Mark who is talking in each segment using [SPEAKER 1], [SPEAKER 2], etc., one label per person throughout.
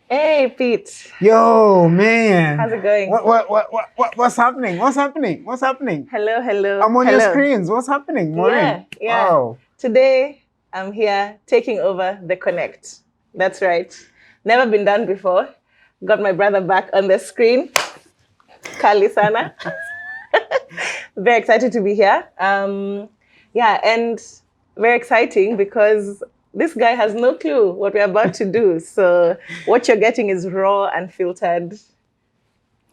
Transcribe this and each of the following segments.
[SPEAKER 1] Hey, Pete.
[SPEAKER 2] Yo, man.
[SPEAKER 1] How's it going?
[SPEAKER 2] What's happening? What's happening? What's happening?
[SPEAKER 1] Hello.
[SPEAKER 2] I'm on your screens. What's happening, Maureen?
[SPEAKER 1] Yeah.
[SPEAKER 2] Wow.
[SPEAKER 1] Today, I'm here taking over the Konect. That's right. Never been done before. Got my brother back on the screen. Kali Sana. Very excited to be here. And very exciting because this guy has no clue what we're about to do. So what you're getting is raw, unfiltered,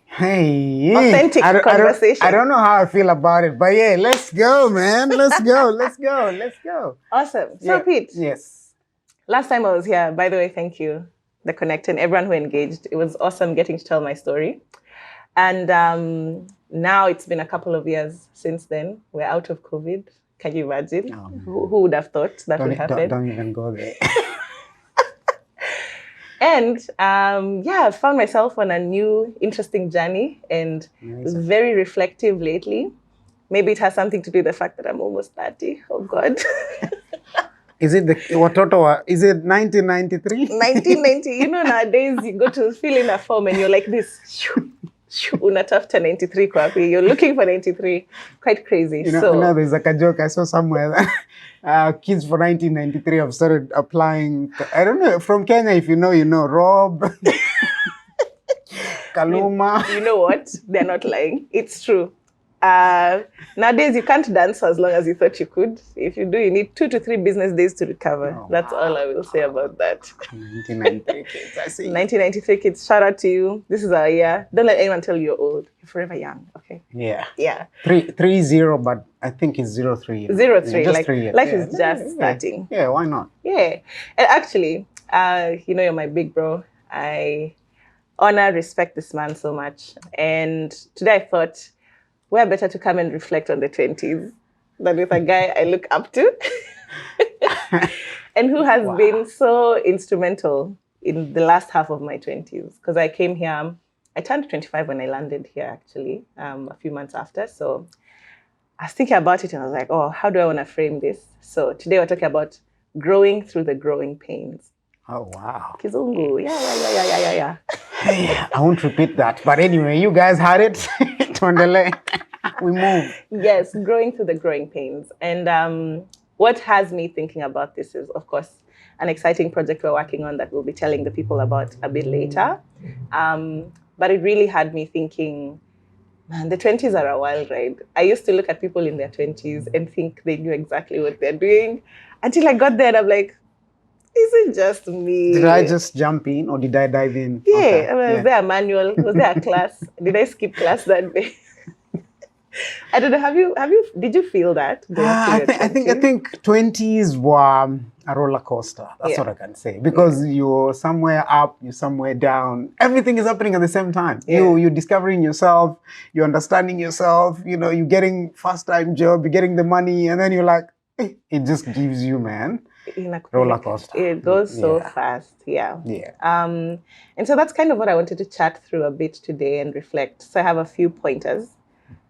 [SPEAKER 2] Hey,
[SPEAKER 1] authentic conversation.
[SPEAKER 2] I don't know how I feel about it, but yeah, let's go, man. Let's go.
[SPEAKER 1] Awesome. So, Pete.
[SPEAKER 2] Yes.
[SPEAKER 1] Last time I was here, by the way, thank you, the Konect and everyone who engaged. It was awesome getting to tell my story. And now it's been a couple of years since then. We're out of COVID. Can you imagine? Who would have thought that would happen?
[SPEAKER 2] Don't even go there.
[SPEAKER 1] And I found myself on a new, interesting journey and very reflective lately. Maybe it has something to do with the fact that I'm almost 30. Oh, God.
[SPEAKER 2] Is it is it 1993?
[SPEAKER 1] 1990. You know, nowadays you go to fill in a form and you're like this. Unatafuta 93 kwapi. You're looking for 93. Quite crazy.
[SPEAKER 2] You know, there's like a joke I saw somewhere that kids for 1993 have started applying. I don't know, from Kenya, if you know, Rob, Kaluma.
[SPEAKER 1] You know what? They're not lying. It's true. Nowadays, you can't dance as long as you thought you could. If you do, you need 2 to 3 business days to recover. That's all I will say about that.
[SPEAKER 2] 1993 kids, I see.
[SPEAKER 1] 1993 kids, shout out to you. This is our year. Don't let anyone tell you you're old. You're forever young, okay?
[SPEAKER 2] Yeah.
[SPEAKER 1] 3-0,
[SPEAKER 2] but I think it's 03.
[SPEAKER 1] 03,
[SPEAKER 2] just
[SPEAKER 1] like
[SPEAKER 2] 3 years.
[SPEAKER 1] Life is just starting.
[SPEAKER 2] Yeah, why not?
[SPEAKER 1] Yeah. And actually, you're my big bro. I honor, respect this man so much. And today I thought, we're better to come and reflect on the 20s than with a guy I look up to and who has been so instrumental in the last half of my 20s. Because I came here, I turned 25 when I landed here, actually, a few months after. So I was thinking about it and I was like, oh, how do I want to frame this? So today we're talking about growing through the growing pains.
[SPEAKER 2] Oh, wow.
[SPEAKER 1] Kizungu, yeah.
[SPEAKER 2] Hey, I won't repeat that. But anyway, you guys had it. We move.
[SPEAKER 1] Yes, growing through the growing pains. And what has me thinking about this is, of course, an exciting project we're working on that we'll be telling the people about a bit later. But it really had me thinking, man, the 20s are a wild ride. I used to look at people in their 20s and think they knew exactly what they're doing until I got there and I'm like, is it just me?
[SPEAKER 2] Did I just jump in or did I dive in?
[SPEAKER 1] Yeah. Okay. Was there a manual? Was there a class? Did I skip class that day? I don't know. Did you feel that?
[SPEAKER 2] I think 20s were a roller coaster. That's what I can say. Because you're somewhere up, you're somewhere down. Everything is happening at the same time. Yeah. You're discovering yourself, you're understanding yourself, you're getting first-time job, you're getting the money, and then you're like, it just gives you, man. Roller coaster.
[SPEAKER 1] It goes so fast. Yeah. And so that's kind of what I wanted to chat through a bit today and reflect. So I have a few pointers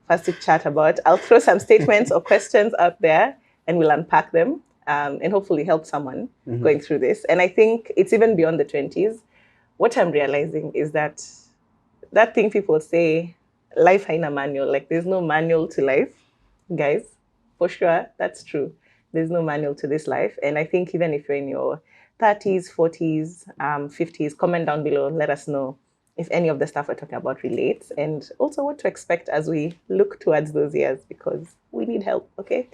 [SPEAKER 1] for us to chat about. I'll throw some statements or questions out there and we'll unpack them and hopefully help someone going through this. And I think it's even beyond the 20s. What I'm realizing is that thing people say, life haina manual, like there's no manual to life. Guys, for sure, that's true. There's no manual to this life. And I think even if you're in your 30s, 40s, 50s, comment down below, let us know if any of the stuff we're talking about relates and also what to expect as we look towards those years because we need help, okay?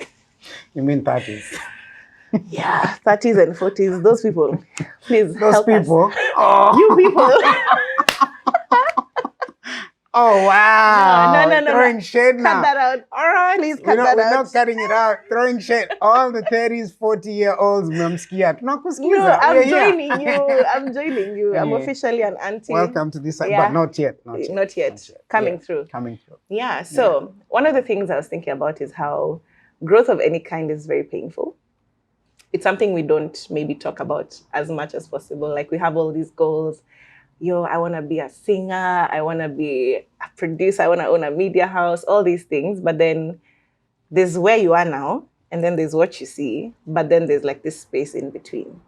[SPEAKER 2] You mean 30s?
[SPEAKER 1] Yeah, 30s and 40s, those people, please help us.
[SPEAKER 2] Oh.
[SPEAKER 1] You people.
[SPEAKER 2] Oh, wow.
[SPEAKER 1] No.
[SPEAKER 2] Throwing shade now.
[SPEAKER 1] Cut that out. All right, please cut that out.
[SPEAKER 2] We're not cutting it out. Throwing shade. All the 30s, 40-year-olds, memskia.
[SPEAKER 1] No, I'm joining you. I'm officially an auntie.
[SPEAKER 2] Welcome to this side, but not yet.
[SPEAKER 1] Not yet. Coming through. Yeah, so one of the things I was thinking about is how growth of any kind is very painful. It's something we don't maybe talk about as much as possible. Like we have all these goals. I want to be a singer, I want to be a producer, I want to own a media house, all these things. But then there's where you are now, and then there's what you see, but then there's like this space in between.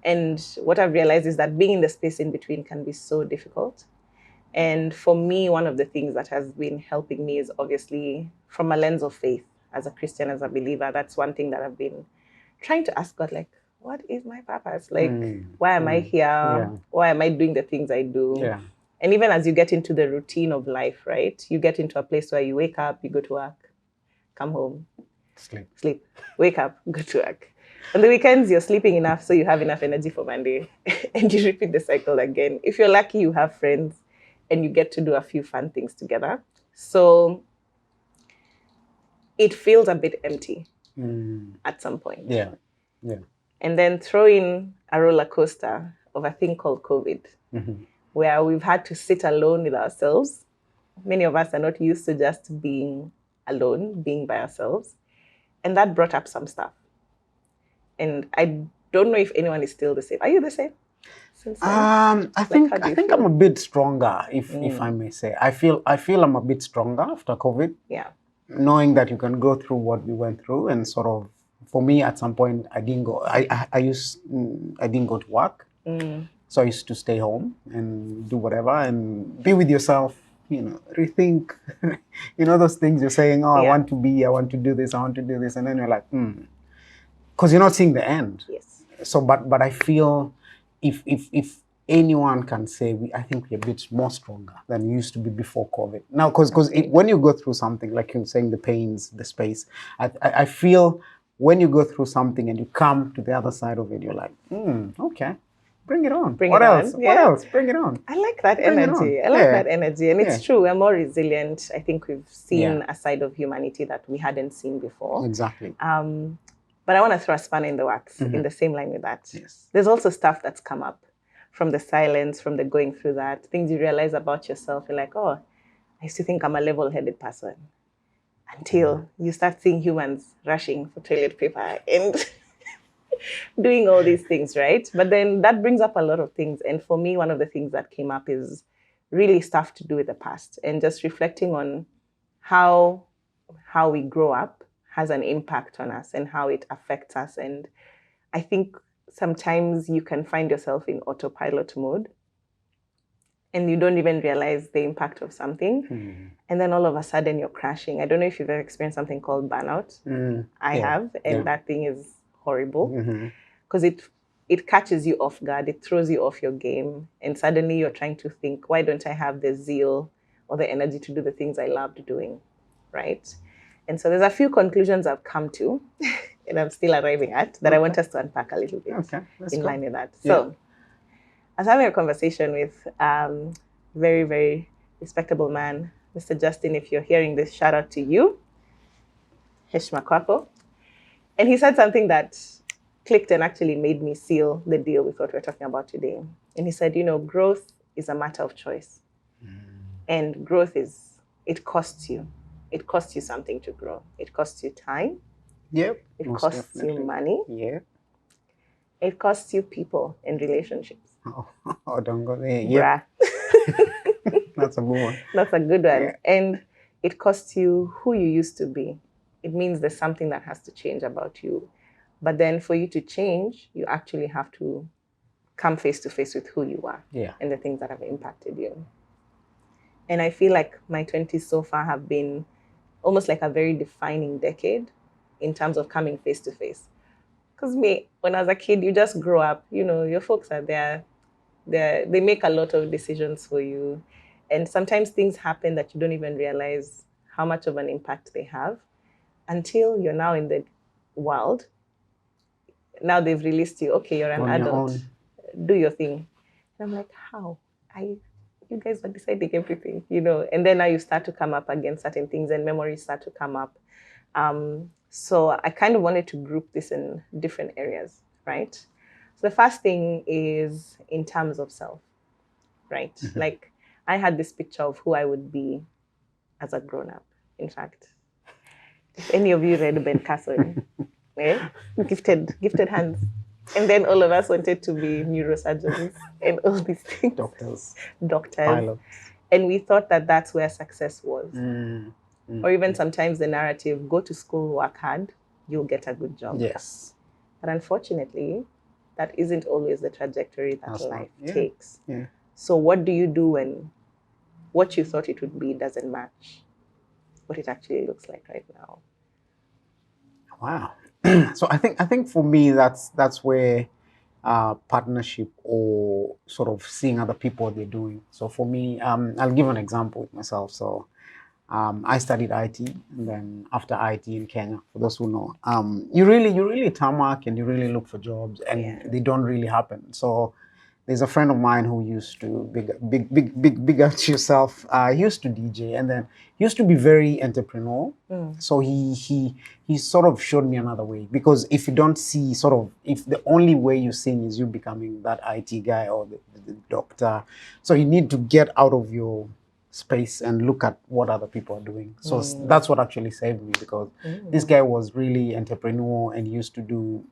[SPEAKER 1] And what I've realized is that being in the space in between can be so difficult. And for me, one of the things that has been helping me is obviously from a lens of faith. As a Christian, as a believer, that's one thing that I've been trying to ask God, like, what is my purpose? Like, why am I here? Yeah. Why am I doing the things I do? Yeah. And even as you get into the routine of life, right? You get into a place where you wake up, you go to work, come home, sleep, wake up, go to work. On the weekends, you're sleeping enough so you have enough energy for Monday, and you repeat the cycle again. If you're lucky, you have friends, and you get to do a few fun things together. So it feels a bit empty at some point. Yeah. And then throw in a roller coaster of a thing called COVID, where we've had to sit alone with ourselves. Many of us are not used to just being alone, being by ourselves. And that brought up some stuff. And I don't know if anyone is still the same. Are you the same?
[SPEAKER 2] I think I'm a bit stronger, if I may say. I feel I'm a bit stronger after COVID. Yeah. Knowing that you can go through what we went through, and sort of, for me, at some point, I didn't go. I didn't go to work, so I used to stay home and do whatever and be with yourself. You know, rethink. You know those things you're saying. Oh, I want to do this, I want to do this, and then you're like, because you're not seeing the end. Yes. So, but I feel if anyone can say, I think we're a bit more stronger than we used to be before COVID. Now, because when you go through something, like you're saying, the pains, the space, I feel when you go through something and you come to the other side of it, you're like, okay, bring it on. What else? Yeah. What else? Bring it on.
[SPEAKER 1] I like that energy. I like that energy. And it's true, we're more resilient. I think we've seen a side of humanity that we hadn't seen before.
[SPEAKER 2] Exactly.
[SPEAKER 1] But I want to throw a spanner in the works in the same line with that. Yes. There's also stuff that's come up from the silence, from the going through that, things you realize about yourself. You're like, oh, I used to think I'm a level-headed person. Until you start seeing humans rushing for toilet paper and doing all these things, right? But then that brings up a lot of things. And for me, one of the things that came up is really stuff to do with the past and just reflecting on how we grow up has an impact on us and how it affects us. And I think sometimes you can find yourself in autopilot mode and you don't even realize the impact of something. And then all of a sudden you're crashing. I don't know if you've ever experienced something called burnout. I have, and that thing is horrible because it catches you off guard. It throws you off your game. And suddenly you're trying to think, why don't I have the zeal or the energy to do the things I loved doing, right? And so there's a few conclusions I've come to and I'm still arriving at that I want us to unpack a little bit in line with that. Yeah. So I was having a conversation with very, very respectable man, Mr. Justin. If you're hearing this, shout out to you. Heshma kwako. And he said something that clicked and actually made me seal the deal with what we're talking about today. And he said, growth is a matter of choice. And growth it costs you. It costs you something to grow. It costs you time.
[SPEAKER 2] Yep.
[SPEAKER 1] It costs you money.
[SPEAKER 2] Yeah.
[SPEAKER 1] It costs you people and relationships.
[SPEAKER 2] Oh, don't go there. Yeah. That's a good one.
[SPEAKER 1] That's a good one. Yeah. And it costs you who you used to be. It means there's something that has to change about you. But then for you to change, you actually have to come face to face with who you are and the things that have impacted you. And I feel like my 20s so far have been almost like a very defining decade in terms of coming face to face. Because when I was a kid, you just grow up, your folks are there. They make a lot of decisions for you. And sometimes things happen that you don't even realize how much of an impact they have until you're now in the world. Now they've released you. Okay, you're an adult. Do your thing. And I'm like, how? You guys were deciding everything, and then now you start to come up against certain things and memories start to come up. So I kind of wanted to group this in different areas, right? So the first thing is in terms of self, right? Like I had this picture of who I would be as a grown-up. In fact, if any of you read Ben Carson, gifted hands. And then all of us wanted to be neurosurgeons and all these things. Doctors. Pilots. And we thought that that's where success was. Or even sometimes the narrative, go to school, work hard, you'll get a good job.
[SPEAKER 2] Yes.
[SPEAKER 1] But unfortunately, that isn't always the trajectory that life takes.
[SPEAKER 2] Yeah.
[SPEAKER 1] So what do you do when what you thought it would be doesn't match what it actually looks like right now?
[SPEAKER 2] Wow. So I think for me that's where partnership or sort of seeing other people what they're doing. So for me, I'll give an example with myself. So I studied IT, and then after IT in Kenya, for those who know, you really tarmac and you really look for jobs, and they don't really happen. So there's a friend of mine who used to big out yourself. He used to DJ, and then he used to be very entrepreneurial. So he sort of showed me another way, because if you don't see sort of, if the only way you sing is you becoming that IT guy or the doctor, so you need to get out of your space and look at what other people are doing. So that's what actually saved me, because this guy was really entrepreneurial and used to do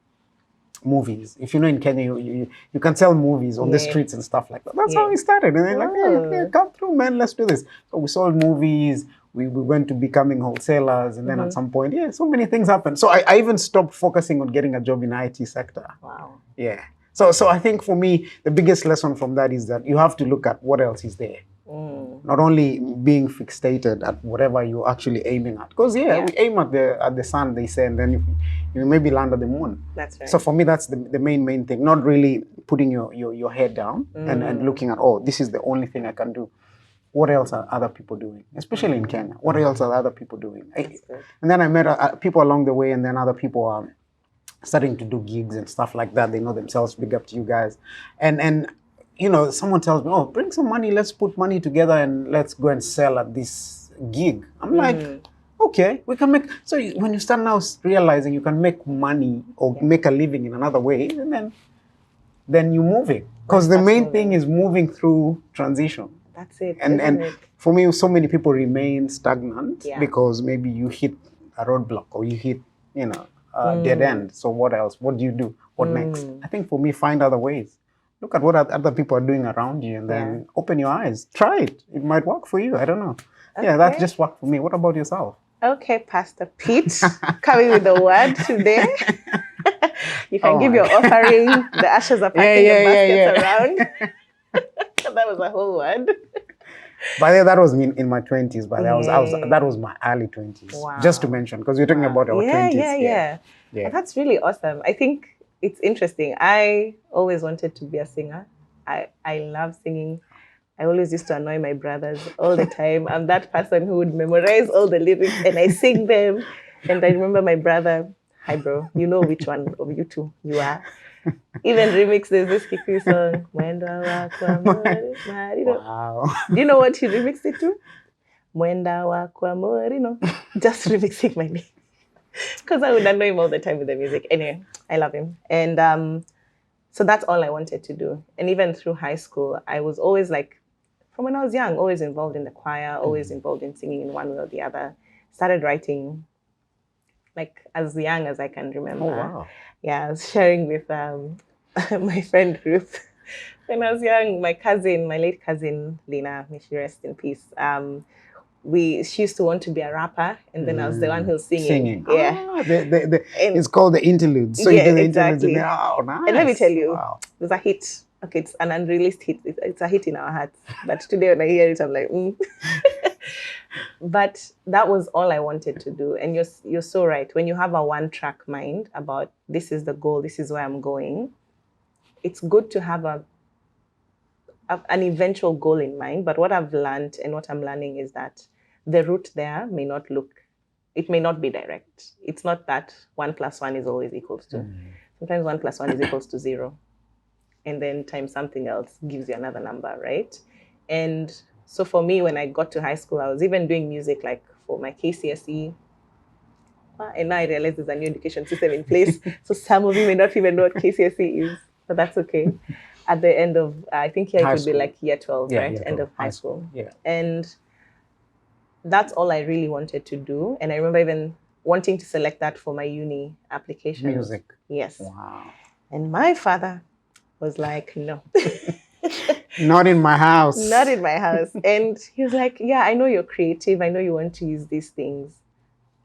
[SPEAKER 2] movies. If you know, in Kenya, you can sell movies on the streets and stuff like that. That's how we started. And they're like, hey, come through, man, let's do this. So we sold movies. We went to becoming wholesalers. And then at some point, so many things happened. So I even stopped focusing on getting a job in the IT sector.
[SPEAKER 1] Wow.
[SPEAKER 2] Yeah. So I think for me, the biggest lesson from that is that you have to look at what else is there. Not only being fixated at whatever you're actually aiming at. Because we aim at the sun, they say, and then you maybe land at the moon.
[SPEAKER 1] That's right.
[SPEAKER 2] So for me, that's the main thing. Not really putting your head down and looking at, oh, this is the only thing I can do. What else are other people doing? Especially in Kenya. What else are other people doing? And then I met people along the way, and then other people are starting to do gigs and stuff like that. They know themselves. Big up to you guys. And you know, someone tells me, oh, bring some money, let's put money together and let's go and sell at this gig. I'm like, okay, we can make, so when you start now realizing you can make money or make a living in another way, and then you're moving. Because the main thing is moving through transition.
[SPEAKER 1] That's it.
[SPEAKER 2] And for me, so many people remain stagnant because maybe you hit a roadblock or you hit, you know, a dead end. So what else? What do you do? What next? I think for me, find other ways. Look at what other people are doing around you, and then open your eyes. Try it. It might work for you. I don't know. Okay. Yeah, that just worked for me. What about yourself?
[SPEAKER 1] Okay, Pastor Pete, coming with the word today. You can give your offering. The ashes are packing the baskets around. That was a whole word.
[SPEAKER 2] By the way, that was me in my 20s. But that was my early 20s. Wow. Just to mention, because we're talking about our 20s.
[SPEAKER 1] Yeah. Well, that's really awesome. I think it's interesting. I always wanted to be a singer. I love singing. I always used to annoy my brothers all the time. I'm that person who would memorize all the lyrics and I sing them. And I remember my brother, hi bro, you know which one of you two you are. Even remixes this Kikuyu song. Wow. Do you know what he remixed it to? Mwenda wakwa morino. Just remixing my name. Because I would annoy him all the time with the music. Anyway, I love him. And so that's all I wanted to do. And even through high school, I was always like, from when I was young, always involved in the choir, always involved in singing in one way or the other. Started writing like as young as I can remember.
[SPEAKER 2] Oh, wow.
[SPEAKER 1] Yeah, I was sharing with my friend Ruth. When I was young, my late cousin, Lena, may she rest in peace, she used to want to be a rapper, and then I was the one who was singing. Yeah.
[SPEAKER 2] It's called the interludes. So you do the interludes. And nice.
[SPEAKER 1] And let me tell you, it was a hit. Okay, it's an unreleased hit. It's a hit in our hearts. But today when I hear it, I'm like, But that was all I wanted to do. And you're so right. When you have a one-track mind about this is the goal, this is where I'm going, it's good to have an eventual goal in mind. But what I've learned and what I'm learning is that the route there may not be direct. It's not that 1 + 1 is always equals to. Sometimes 1 + 1 is equals to 0. And then times something else gives you another number, right? And so for me, when I got to high school, I was even doing music like for my KCSE. And now I realize there's a new education system in place. So some of you may not even know what KCSE is, but that's okay. At the end of, I think here it would be like year 12, right? Year 12, end of high school. Yeah. And that's all I really wanted to do. And I remember even wanting to select that for my uni application.
[SPEAKER 2] Music.
[SPEAKER 1] Yes.
[SPEAKER 2] Wow.
[SPEAKER 1] And my father was like, no.
[SPEAKER 2] Not in my house.
[SPEAKER 1] Not in my house. And he was like, yeah, I know you're creative. I know you want to use these things.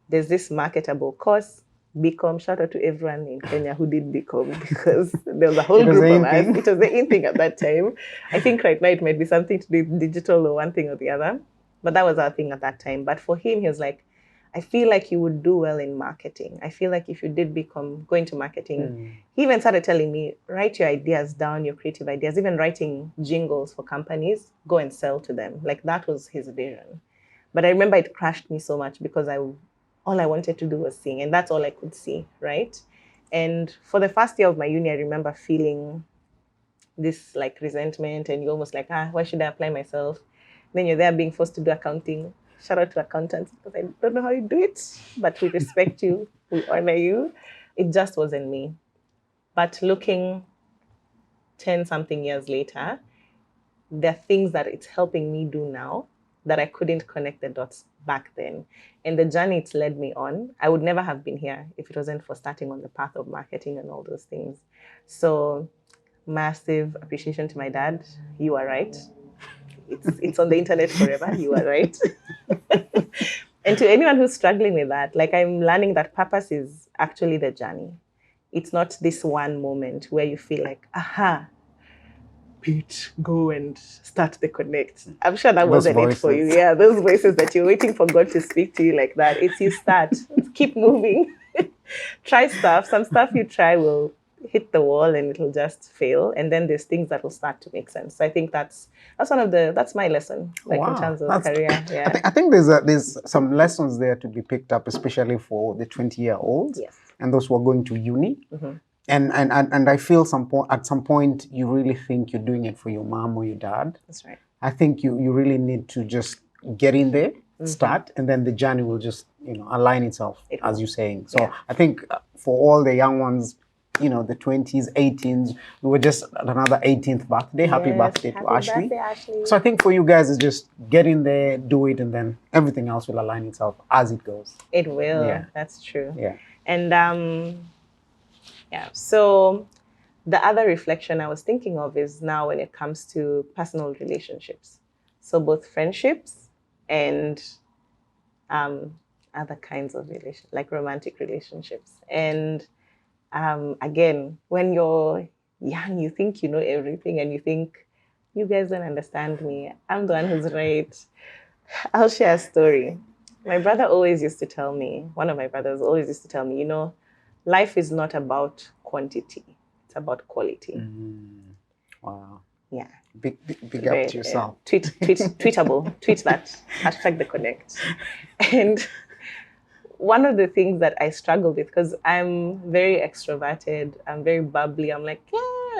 [SPEAKER 1] There's this marketable course. BCom. Shout out to everyone in Kenya who did BCom because there was a whole group of us. It was the in thing at that time. I think right now it might be something to do with digital or one thing or the other, but that was our thing at that time. But for him, he was like, I feel like you would do well in marketing. I feel like if you did go into marketing, he even started telling me, write your ideas down, your creative ideas, even writing jingles for companies, go and sell to them. Like that was his vision. But I remember it crushed me so much because all I wanted to do was sing, and that's all I could see, right? And for the first year of my uni, I remember feeling this like resentment, and you're almost like, why should I apply myself? Then you're there being forced to do accounting. Shout out to accountants because I don't know how you do it, but we respect you, we honor you. It just wasn't me. But looking 10 something years later, there are things that it's helping me do now that I couldn't connect the dots back then. And the journey it's led me on, I would never have been here if it wasn't for starting on the path of marketing and all those things. So massive appreciation to my dad. You are right. It's on the internet forever. You are right. And to anyone who's struggling with that, like I'm learning that purpose is actually the journey. It's not this one moment where you feel like, Pete, go and start the Konect. I'm sure that wasn't it for you. Yeah, those voices that you're waiting for God to speak to you like that. It's you start. Keep moving. Try stuff. Some stuff you try will hit the wall and it'll just fail. And then there's things that will start to make sense. So I think that's my lesson, like in terms of career. Yeah.
[SPEAKER 2] I think there's some lessons there to be picked up, especially for the 20-year-olds and those who are going to uni. And I feel at some point you really think you're doing it for your mom or your dad.
[SPEAKER 1] That's right.
[SPEAKER 2] I think you really need to just get in there, start, and then the journey will just align itself, as you're saying. So I think for all the young ones, the 20s, 18s, we were just another 18th birthday. Happy birthday to Ashley.
[SPEAKER 1] Birthday, Ashley.
[SPEAKER 2] So I think for you guys, it's just get in there, do it, and then everything else will align itself as it goes.
[SPEAKER 1] It will. Yeah. That's true.
[SPEAKER 2] Yeah.
[SPEAKER 1] And so the other reflection I was thinking of is now when it comes to personal relationships. So both friendships and other kinds of relationships, like romantic relationships. And again, when you're young, you think you know everything and you think, you guys don't understand me. I'm the one who's right. I'll share a story. My brother always used to tell me, one of my brothers always used to tell me, life is not about quantity. It's about quality.
[SPEAKER 2] Wow.
[SPEAKER 1] Yeah.
[SPEAKER 2] Big up to yourself.
[SPEAKER 1] Tweetable. Tweet that. Hashtag the Konect. And one of the things that I struggle with, because I'm very extroverted, I'm very bubbly. I'm like,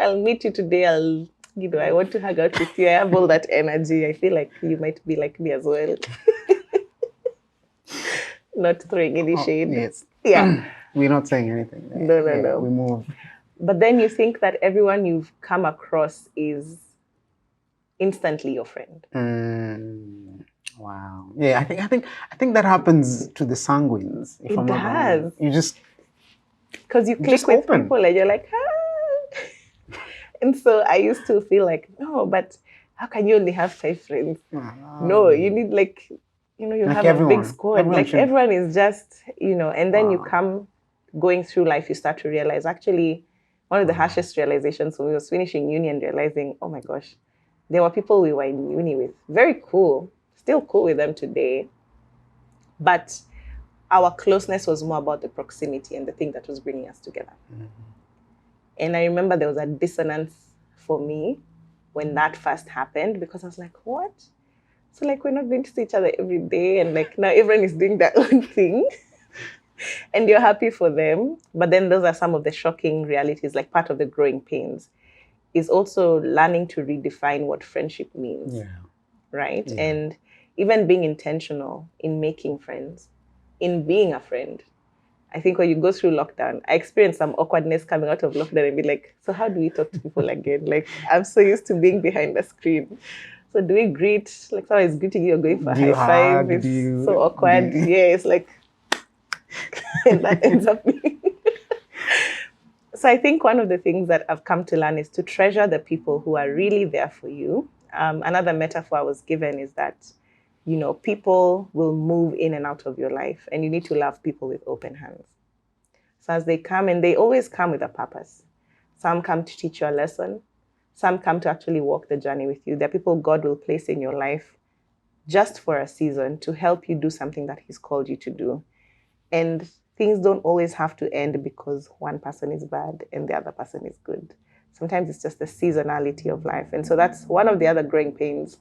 [SPEAKER 1] I'll meet you today. I want to hang out with you. I have all that energy. I feel like you might be like me as well. Not throwing any shade.
[SPEAKER 2] Yes.
[SPEAKER 1] Yeah.
[SPEAKER 2] We're not saying anything.
[SPEAKER 1] No.
[SPEAKER 2] We move.
[SPEAKER 1] But then you think that everyone you've come across is instantly your friend.
[SPEAKER 2] Wow. Yeah, I think that happens to the sanguines. If
[SPEAKER 1] it
[SPEAKER 2] I'm
[SPEAKER 1] does.
[SPEAKER 2] Not wrong. You just
[SPEAKER 1] because you click with people and you're like, And so I used to feel like, no, but how can you only have 5 friends? No, you need you have everyone. A big squad. Everyone is just, and then you come going through life, you start to realize, actually, one of the harshest realizations when we was finishing uni and realizing, oh my gosh, there were people we were in uni with. Very cool. Still cool with them today. But our closeness was more about the proximity and the thing that was bringing us together. And I remember there was a dissonance for me when that first happened, because I was like, what? So we're not going to see each other every day, and now everyone is doing their own thing. And you're happy for them. But then those are some of the shocking realities, like part of the growing pains is also learning to redefine what friendship means.
[SPEAKER 2] Yeah.
[SPEAKER 1] Right?
[SPEAKER 2] Yeah.
[SPEAKER 1] And even being intentional in making friends, in being a friend. I think when you go through lockdown, I experienced some awkwardness coming out of lockdown and be like, so how do we talk to people again? I'm so used to being behind the screen. So do we greet? Someone is greeting you, going for a high five. It's so awkward. Yeah, it's and that ends up being. So I think one of the things that I've come to learn is to treasure the people who are really there for you. Another metaphor I was given is that, people will move in and out of your life, and you need to love people with open hands. So as they come, and they always come with a purpose. Some come to teach you a lesson. Some come to actually walk the journey with you. There are people God will place in your life just for a season to help you do something that He's called you to do. And things don't always have to end because one person is bad and the other person is good. Sometimes it's just the seasonality of life. And so that's one of the other growing pains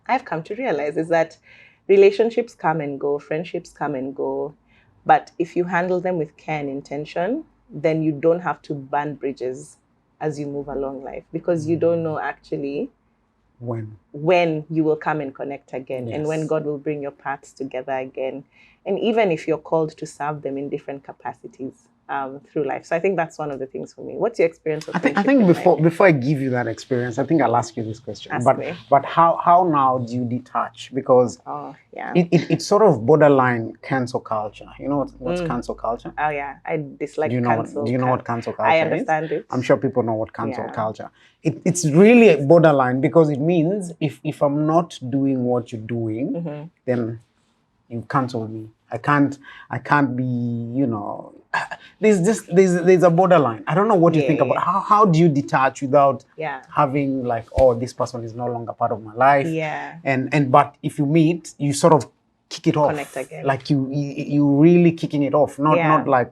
[SPEAKER 1] I've come to realize, is that relationships come and go, friendships come and go. But if you handle them with care and intention, then you don't have to burn bridges as you move along life, because you don't know actually when you will come and connect again, and when God will bring your paths together again. And even if you're called to serve them in different capacities through life. So I think that's one of the things for me. What's your experience of friendship?
[SPEAKER 2] I think before I give you that experience, I think I'll ask you this question. But how now do you detach? Because it's sort of borderline cancel culture. You know what's cancel culture?
[SPEAKER 1] Oh yeah, I dislike cancel.
[SPEAKER 2] Do you know what cancel culture
[SPEAKER 1] is? I understand it.
[SPEAKER 2] I'm sure people know what cancel culture. It's really borderline, because it means if I'm not doing what you're doing, then you cancel me. I can't be, you know, there's a borderline. I don't know what you think about how do you detach without having like, oh, this person is no longer part of my life. But if you meet, you sort of kick it off.
[SPEAKER 1] Connect again.
[SPEAKER 2] Like you really kicking it off. Not like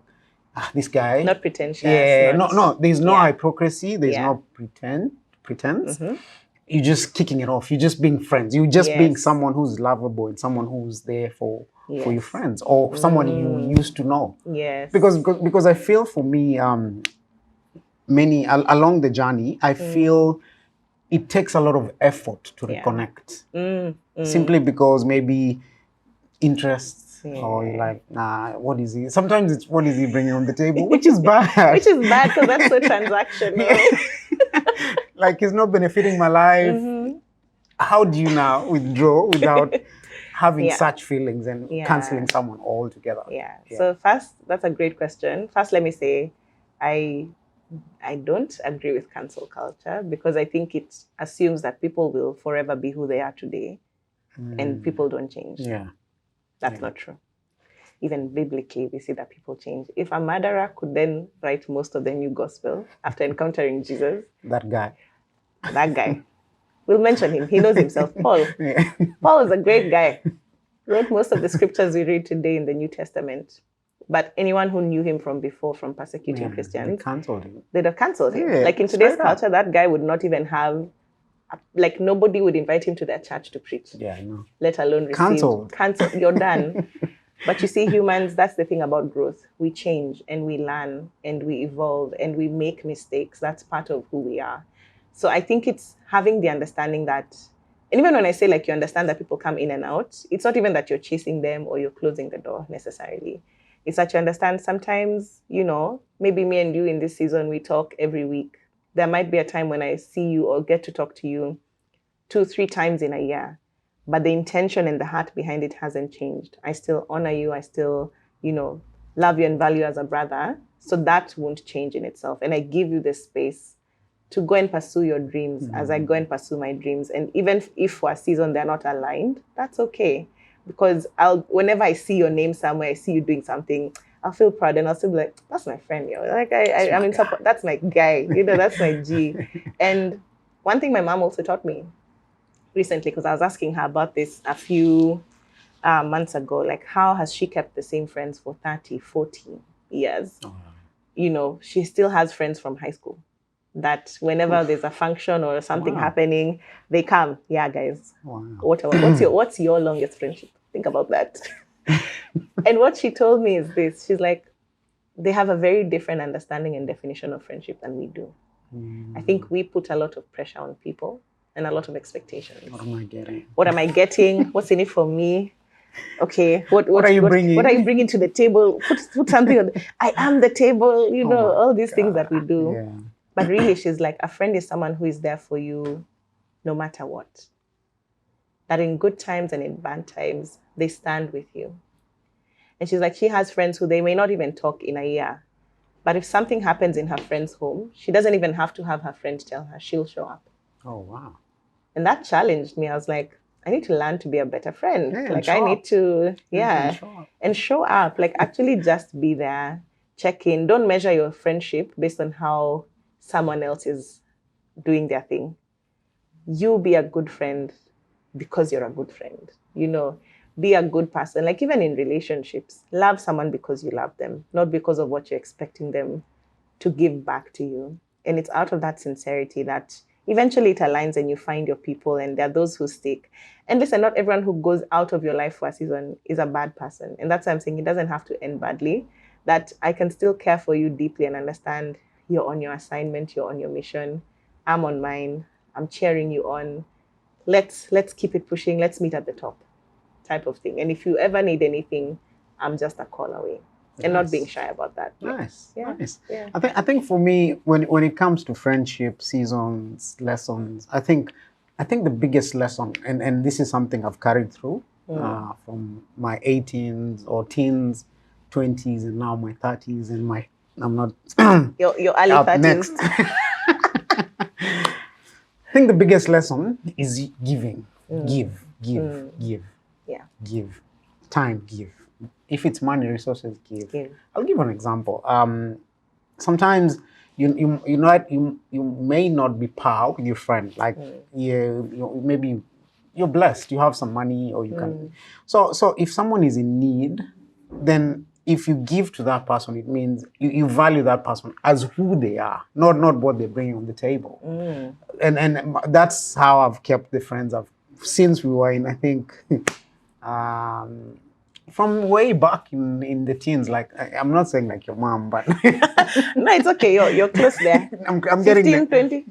[SPEAKER 2] this guy.
[SPEAKER 1] Not pretentious.
[SPEAKER 2] No. There's no hypocrisy. There's no pretense. You're just kicking it off. You're just being friends. You're just being someone who's lovable and someone who's there for your friends, or someone you used to know. Because I feel for me, along the journey, I feel it takes a lot of effort to reconnect. Simply because maybe interests, or you're like, nah, what is he? Sometimes it's what is he bringing on the table, which is bad.
[SPEAKER 1] Which is bad, because that's so transactional.
[SPEAKER 2] Like, it's not benefiting my life. How do you now withdraw without having such feelings and canceling someone altogether?
[SPEAKER 1] So first, that's a great question. First, let me say, I don't agree with cancel culture, because I think it assumes that people will forever be who they are today, and people don't change. That's not true. Even biblically, we see that people change. If a murderer could then write most of the new gospel after encountering Jesus, that guy, we'll mention him. He knows himself. Paul. Paul is a great guy. Wrote most of the scriptures we read today in the New Testament. But anyone who knew him from before, from persecuting Christians, they'd have cancelled him. Like in today's culture, that guy would not even have, like, nobody would invite him to their church to preach. Let alone receive. Cancel. You're done. But you see, humans, that's the thing about growth. We change and we learn and we evolve and we make mistakes. That's part of who we are. So I think it's having the understanding that, and even when I say, like, you understand that people come in and out, it's not even that you're chasing them or you're closing the door necessarily. It's that you understand sometimes, you know, maybe me and you in this season, we talk every week. There might be a time when I see you or get to talk to you 2-3 times in a year. But the intention and the heart behind it hasn't changed. I still honor you. I still, you know, love you and value you as a brother. So that won't change in itself. And I give you the space to go and pursue your dreams as I go and pursue my dreams. And even if for a season they're not aligned, that's okay. Because whenever I see your name somewhere, I see you doing something, I'll feel proud and I'll still be like, that's my friend, yo. Like I'm in support. That's my guy. You know, that's my G. And one thing my mom also taught me recently, because I was asking her about this a few months ago, like, how has she kept the same friends for 30, 40 years? You know, she still has friends from high school that whenever there's a function or something happening, they come. Yeah, guys. What's your longest friendship? Think about that. And what she told me is this. She's like, they have a very different understanding and definition of friendship than we do. I think we put a lot of pressure on people and a lot of expectations. What am I getting? What's in it for me? Okay, what are you bringing? What are you bringing to the table? Put something on. I am the table. You know, all these things that we do. Yeah. But really, she's like, a friend is someone who is there for you, no matter what. That in good times and in bad times, they stand with you. And she's like, she has friends who they may not even talk in a year, but if something happens in her friend's home, she doesn't even have to have her friend tell her. She'll show up. Oh wow. And that challenged me. I was like, I need to learn to be a better friend. Like I need to, and show up. Like actually just be there, check in. Don't measure your friendship based on how someone else is doing their thing. You be a good friend because you're a good friend. You know, be a good person. Like even in relationships, love someone because you love them, not because of what you're expecting them to give back to you. And it's out of that sincerity that eventually it aligns and you find your people, and there are those who stick. And listen, not everyone who goes out of your life for a season is a bad person. And that's why I'm saying it doesn't have to end badly. That I can still care for you deeply and understand you're on your assignment, you're on your mission. I'm on mine. I'm cheering you on. Let's keep it pushing. Let's meet at the top, type of thing. And if you ever need anything, I'm just a call away. And not being shy about that.
[SPEAKER 2] Nice,
[SPEAKER 1] yeah.
[SPEAKER 2] nice.
[SPEAKER 1] Yeah.
[SPEAKER 2] I think for me, when it comes to friendship, seasons, lessons, I think the biggest lesson, and this is something I've carried through from my 18s or teens, 20s, and now my 30s, and I'm not
[SPEAKER 1] your early 30s.
[SPEAKER 2] Next. I think the biggest lesson is giving. Give.
[SPEAKER 1] Yeah.
[SPEAKER 2] Give. Time, give. If it's money, resources, give. I'll give an example. Sometimes you may not be par with your friend. Like maybe you're blessed. You have some money, or you can. So if someone is in need, then if you give to that person, it means you value that person as who they are, not what they're bringing on the table. And that's how I've kept the friends since we were in, I think. From way back in the teens, like I'm not saying like your mom, but
[SPEAKER 1] no, it's okay. You're close there.
[SPEAKER 2] I'm
[SPEAKER 1] 15,
[SPEAKER 2] getting there.
[SPEAKER 1] 20.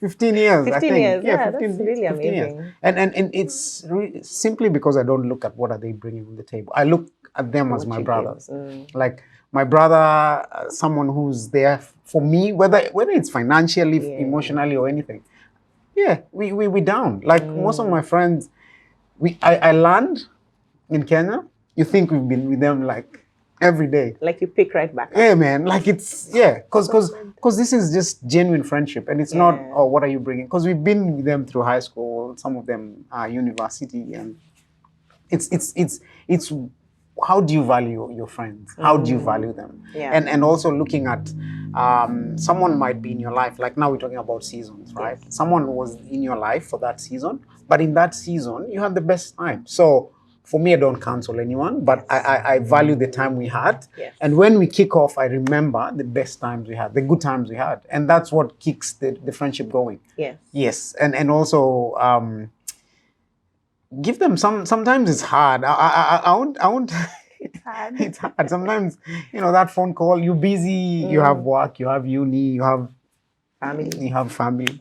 [SPEAKER 2] 15 years.
[SPEAKER 1] 15
[SPEAKER 2] I think.
[SPEAKER 1] years. Yeah,
[SPEAKER 2] 15,
[SPEAKER 1] that's really
[SPEAKER 2] 15
[SPEAKER 1] amazing.
[SPEAKER 2] Years. And it's simply because I don't look at what are they bringing on the table. I look at them as my brothers. Like my brother, someone who's there for me, whether it's financially, emotionally, or anything. Yeah, we down. Like most of my friends, I land in Kenya, you think we've been with them like every day.
[SPEAKER 1] Like you pick right back up.
[SPEAKER 2] Yeah, man. Like it's, because this is just genuine friendship, and it's not, oh, what are you bringing? Because we've been with them through high school, some of them are university, and it's how do you value your friends? How do you value them?
[SPEAKER 1] Yeah.
[SPEAKER 2] And also looking at someone might be in your life, like now we're talking about seasons, right? Yes. Someone was in your life for that season, but in that season, you had the best time. So for me, I don't cancel anyone, but I value the time we had.
[SPEAKER 1] Yes.
[SPEAKER 2] And when we kick off, I remember the best times we had, the good times we had. And that's what keeps the friendship going.
[SPEAKER 1] Yes.
[SPEAKER 2] Yes. And also give them sometimes it's hard. I won't
[SPEAKER 1] It's hard.
[SPEAKER 2] It's hard. Sometimes, that phone call, you're busy, you have work, you have uni, you have family,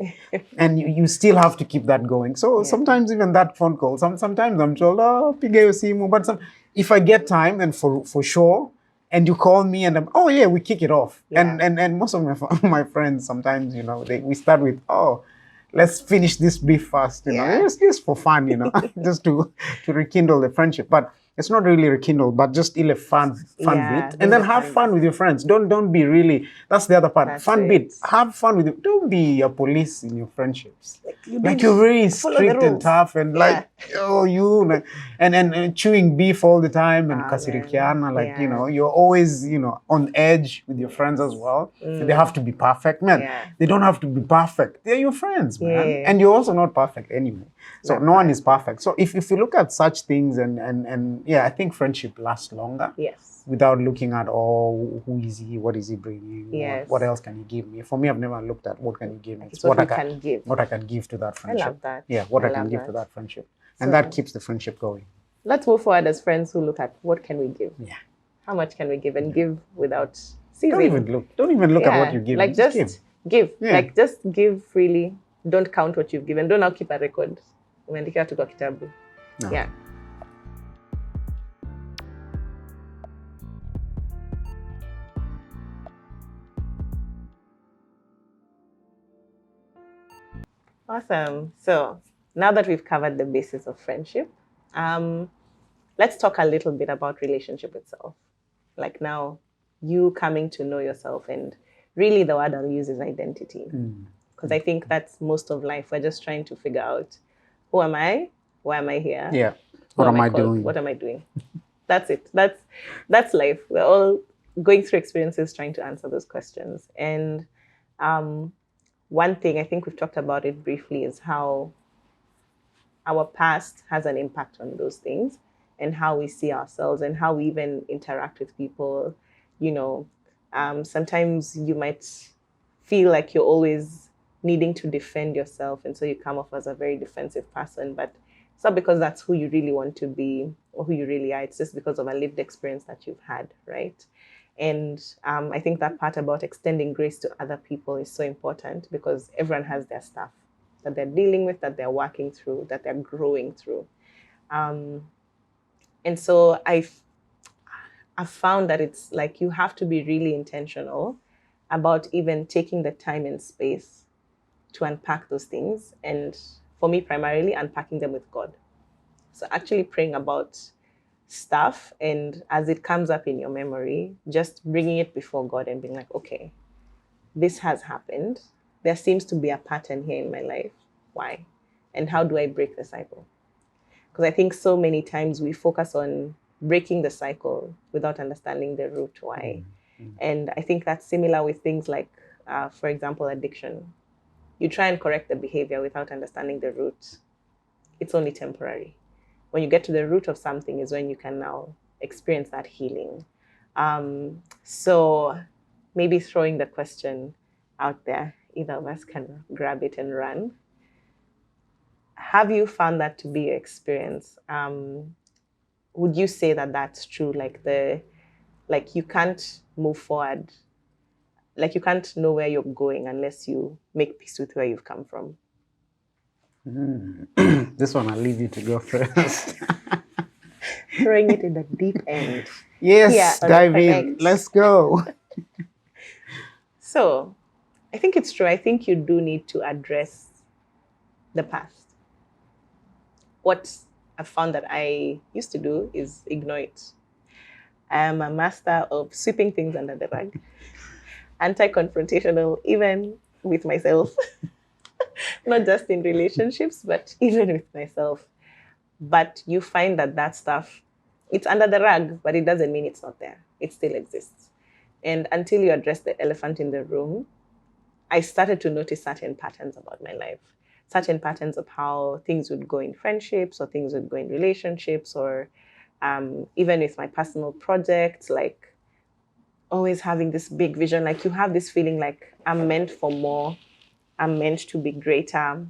[SPEAKER 2] and you still have to keep that going. So sometimes even that phone call, sometimes I'm told, oh, piga yo simu, but if I get time, and for sure, and you call me and we kick it off. And most of my friends, sometimes, we start with, let's finish this beef fast, it's just for fun, just to rekindle the friendship. But it's not really rekindle, but just a fun bit. And then have fun with your friends. Don't be really, that's the other part. That's fun bit. Have fun with it. Don't be a police in your friendships. Like you're very strict and tough and and chewing beef all the time and kasirikiana, you're always, on edge with your friends as well. And they have to be perfect. Man, they don't have to be perfect. They're your friends, man. And you're also not perfect anyway. So no one is perfect. So if you look at such things and I think friendship lasts longer.
[SPEAKER 1] Yes.
[SPEAKER 2] Without looking at, who is he, what is he bringing, what else can he give me? For me, I've never looked at what can he give me.
[SPEAKER 1] It's what I can give.
[SPEAKER 2] What I can give to that friendship.
[SPEAKER 1] I love that.
[SPEAKER 2] Yeah, what I can give to that friendship. And that keeps the friendship going.
[SPEAKER 1] Let's move forward as friends who look at what can we give.
[SPEAKER 2] Yeah.
[SPEAKER 1] How much can we give, and give without ceasing.
[SPEAKER 2] Don't even look at what you give.
[SPEAKER 1] Like just give.
[SPEAKER 2] Yeah.
[SPEAKER 1] Like just give freely. Don't count what you've given. Don't now keep a record. Umeandika tu kwa kitabu.
[SPEAKER 2] No.
[SPEAKER 1] Yeah. Awesome. So now that we've covered the basis of friendship, let's talk a little bit about relationship itself. Like now, you coming to know yourself, and really the word I'll use is identity. Because I think that's most of life. We're just trying to figure out, who am I? Why am I here?
[SPEAKER 2] Yeah. What am I doing?
[SPEAKER 1] What am I doing? That's it. That's life. We're all going through experiences trying to answer those questions. And one thing, I think we've talked about it briefly, is how our past has an impact on those things and how we see ourselves and how we even interact with people. You know, sometimes you might feel like you're always needing to defend yourself, and so you come off as a very defensive person, but it's not because that's who you really want to be or who you really are. It's just because of a lived experience that you've had, right? And I think that part about extending grace to other people is so important, because everyone has their stuff that they're dealing with, that they're working through, that they're growing through. And so I've found that it's like you have to be really intentional about even taking the time and space to unpack those things. And for me, primarily unpacking them with God. So actually praying about stuff, and as it comes up in your memory, just bringing it before God and being like, okay, this has happened. There seems to be a pattern here in my life. Why? And how do I break the cycle? Because I think so many times we focus on breaking the cycle without understanding the root why. And I think that's similar with things like, for example, addiction. You try and correct the behavior without understanding the root. It's only temporary. When you get to the root of something is when you can now experience that healing. So maybe throwing the question out there, either of us can grab it and run. Have you found that to be your experience? Would you say that that's true? Like you can't move forward, like you can't know where you're going unless you make peace with where you've come from.
[SPEAKER 2] This one I'll leave you to go first.
[SPEAKER 1] Throwing it in the deep end.
[SPEAKER 2] Yes, dive in. Let's go.
[SPEAKER 1] So, I think it's true. I think you do need to address the past. What I've found that I used to do is ignore it. I am a master of sweeping things under the rug, anti-confrontational, even with myself. Not just in relationships, but even with myself. But you find that stuff, it's under the rug, but it doesn't mean it's not there. It still exists. And until you address the elephant in the room, I started to notice certain patterns about my life, certain patterns of how things would go in friendships or things would go in relationships, or even with my personal projects, like always having this big vision. Like you have this feeling like I'm meant for more, I'm meant to be greater,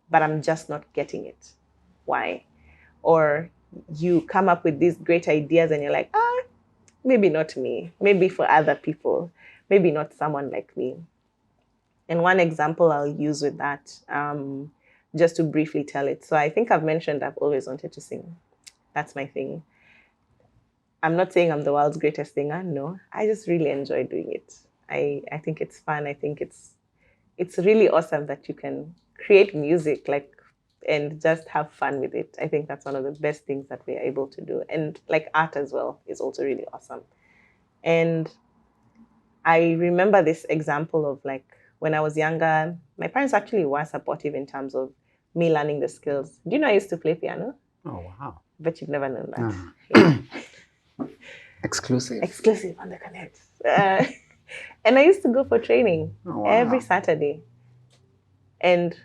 [SPEAKER 1] but I'm just not getting it. Why? Or you come up with these great ideas and you're like, maybe not me, maybe for other people, maybe not someone like me. And one example I'll use with that, just to briefly tell it. So I think I've mentioned I've always wanted to sing. That's my thing. I'm not saying I'm the world's greatest singer. No, I just really enjoy doing it. I think it's fun. I think it's really awesome that you can create music and just have fun with it. I think that's one of the best things that we're able to do. And like art as well is also really awesome. And I remember this example of like when I was younger, my parents actually were supportive in terms of me learning the skills. Do you know I used to play piano?
[SPEAKER 2] Oh, wow.
[SPEAKER 1] But you've never known that.
[SPEAKER 2] No.
[SPEAKER 1] Yeah.
[SPEAKER 2] Exclusive
[SPEAKER 1] on the Konect. And I used to go for training every Saturday. And,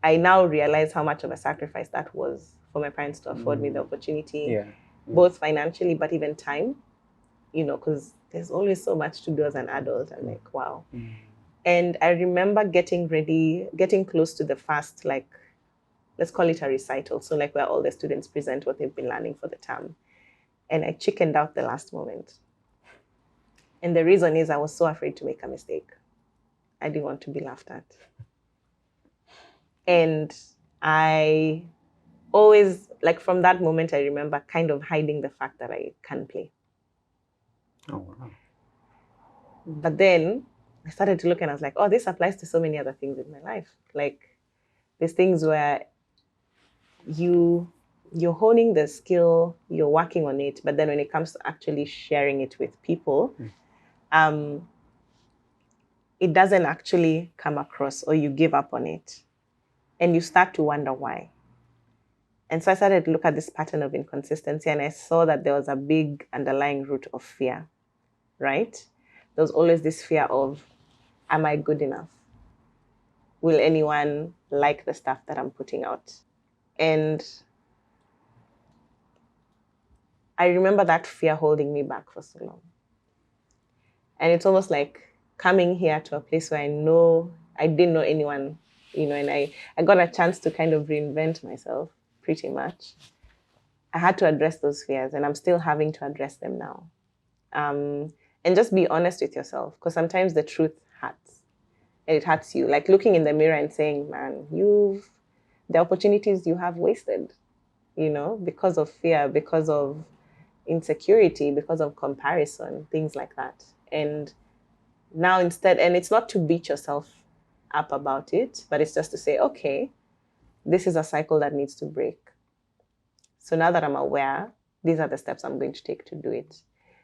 [SPEAKER 1] I now realize how much of a sacrifice that was for my parents to afford me the opportunity, both financially, but even time, because there's always so much to do as an adult. I'm like, wow. And I remember getting close to the first, let's call it a recital. So like where all the students present what they've been learning for the term. And I chickened out the last moment. And the reason is I was so afraid to make a mistake. I didn't want to be laughed at. And I always, from that moment, I remember kind of hiding the fact that I can play.
[SPEAKER 2] Oh, wow.
[SPEAKER 1] But then I started to look and I was like, oh, this applies to so many other things in my life. Like there's things where you're honing the skill, you're working on it, but then when it comes to actually sharing it with people, it doesn't actually come across, or you give up on it. And you start to wonder why. And so I started to look at this pattern of inconsistency, and I saw that there was a big underlying root of fear, right? There was always this fear of, am I good enough? Will anyone like the stuff that I'm putting out? And I remember that fear holding me back for so long. And it's almost like coming here to a place where I didn't know anyone, and I got a chance to kind of reinvent myself pretty much. I had to address those fears, and I'm still having to address them now. And just be honest with yourself, because sometimes the truth hurts. And it hurts you. Like looking in the mirror and saying, man, the opportunities you have wasted, because of fear, because of insecurity, because of comparison, things like that. And now instead, and it's not to beat yourself up about it, but it's just to say, okay, this is a cycle that needs to break. So now that I'm aware, these are the steps I'm going to take to do it.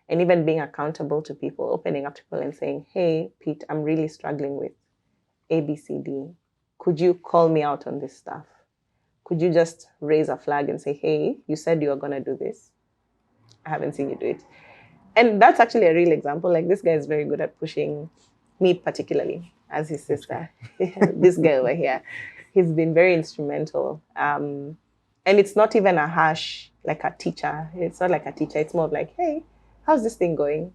[SPEAKER 1] And even being accountable to people, opening up to people and saying, hey, Pete, I'm really struggling with A, B, C, D. Could you call me out on this stuff? Could you just raise a flag and say, hey, you said you were going to do this. I haven't seen you do it. And that's actually a real example. Like this guy is very good at pushing me particularly as his sister. This guy over here, he's been very instrumental. And it's not even a harsh, like a teacher. It's not like a teacher. It's more of like, hey, how's this thing going?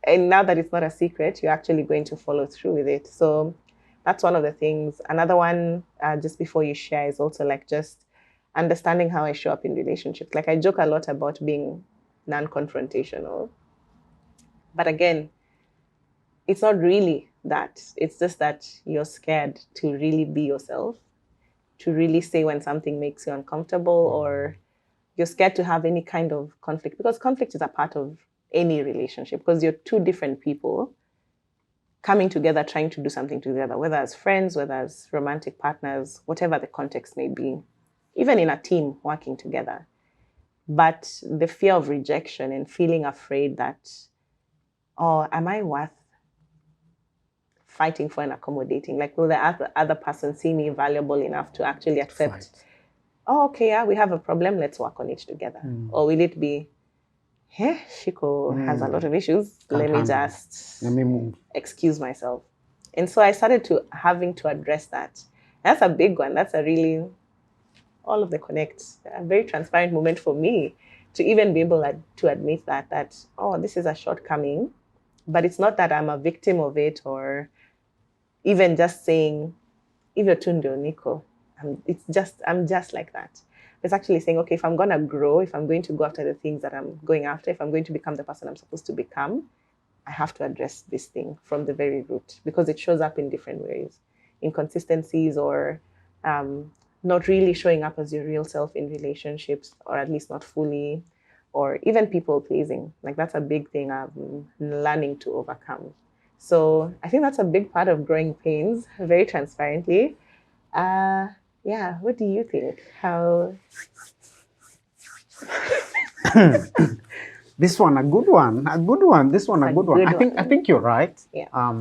[SPEAKER 1] And now that it's not a secret, you're actually going to follow through with it. So that's one of the things. Another one, just before you share, is also like just understanding how I show up in relationships. Like I joke a lot about being non-confrontational. But again, it's not really that. It's just that you're scared to really be yourself, to really say when something makes you uncomfortable, or you're scared to have any kind of conflict, because conflict is a part of any relationship, because you're two different people coming together, trying to do something together, whether as friends, whether as romantic partners, whatever the context may be, even in a team working together. But the fear of rejection and feeling afraid that, oh, am I worth fighting for and accommodating? Like, will the other person see me valuable enough to actually accept, oh, okay, yeah, we have a problem, let's work on it together. Or will it be, hey, Shiku has a lot of issues, let me move, excuse myself. And so I started having to address that. That's a big one. That's a really, all of the Konect, a very transparent moment for me to even be able to admit that, oh, this is a shortcoming, but it's not that I'm a victim of it, or even just saying, if you're Tundo Nico, I'm just like that. It's actually saying, okay, if I'm going to grow, if I'm going to go after the things that I'm going after, if I'm going to become the person I'm supposed to become, I have to address this thing from the very root, because it shows up in different ways. Inconsistencies, or not really showing up as your real self in relationships, or at least not fully, or even people pleasing. Like that's a big thing I'm learning to overcome. So I think that's a big part of growing pains, very transparently. Yeah, what do you think? How?
[SPEAKER 2] This one, a good one. This one, a good one. I think you're right.
[SPEAKER 1] Yeah.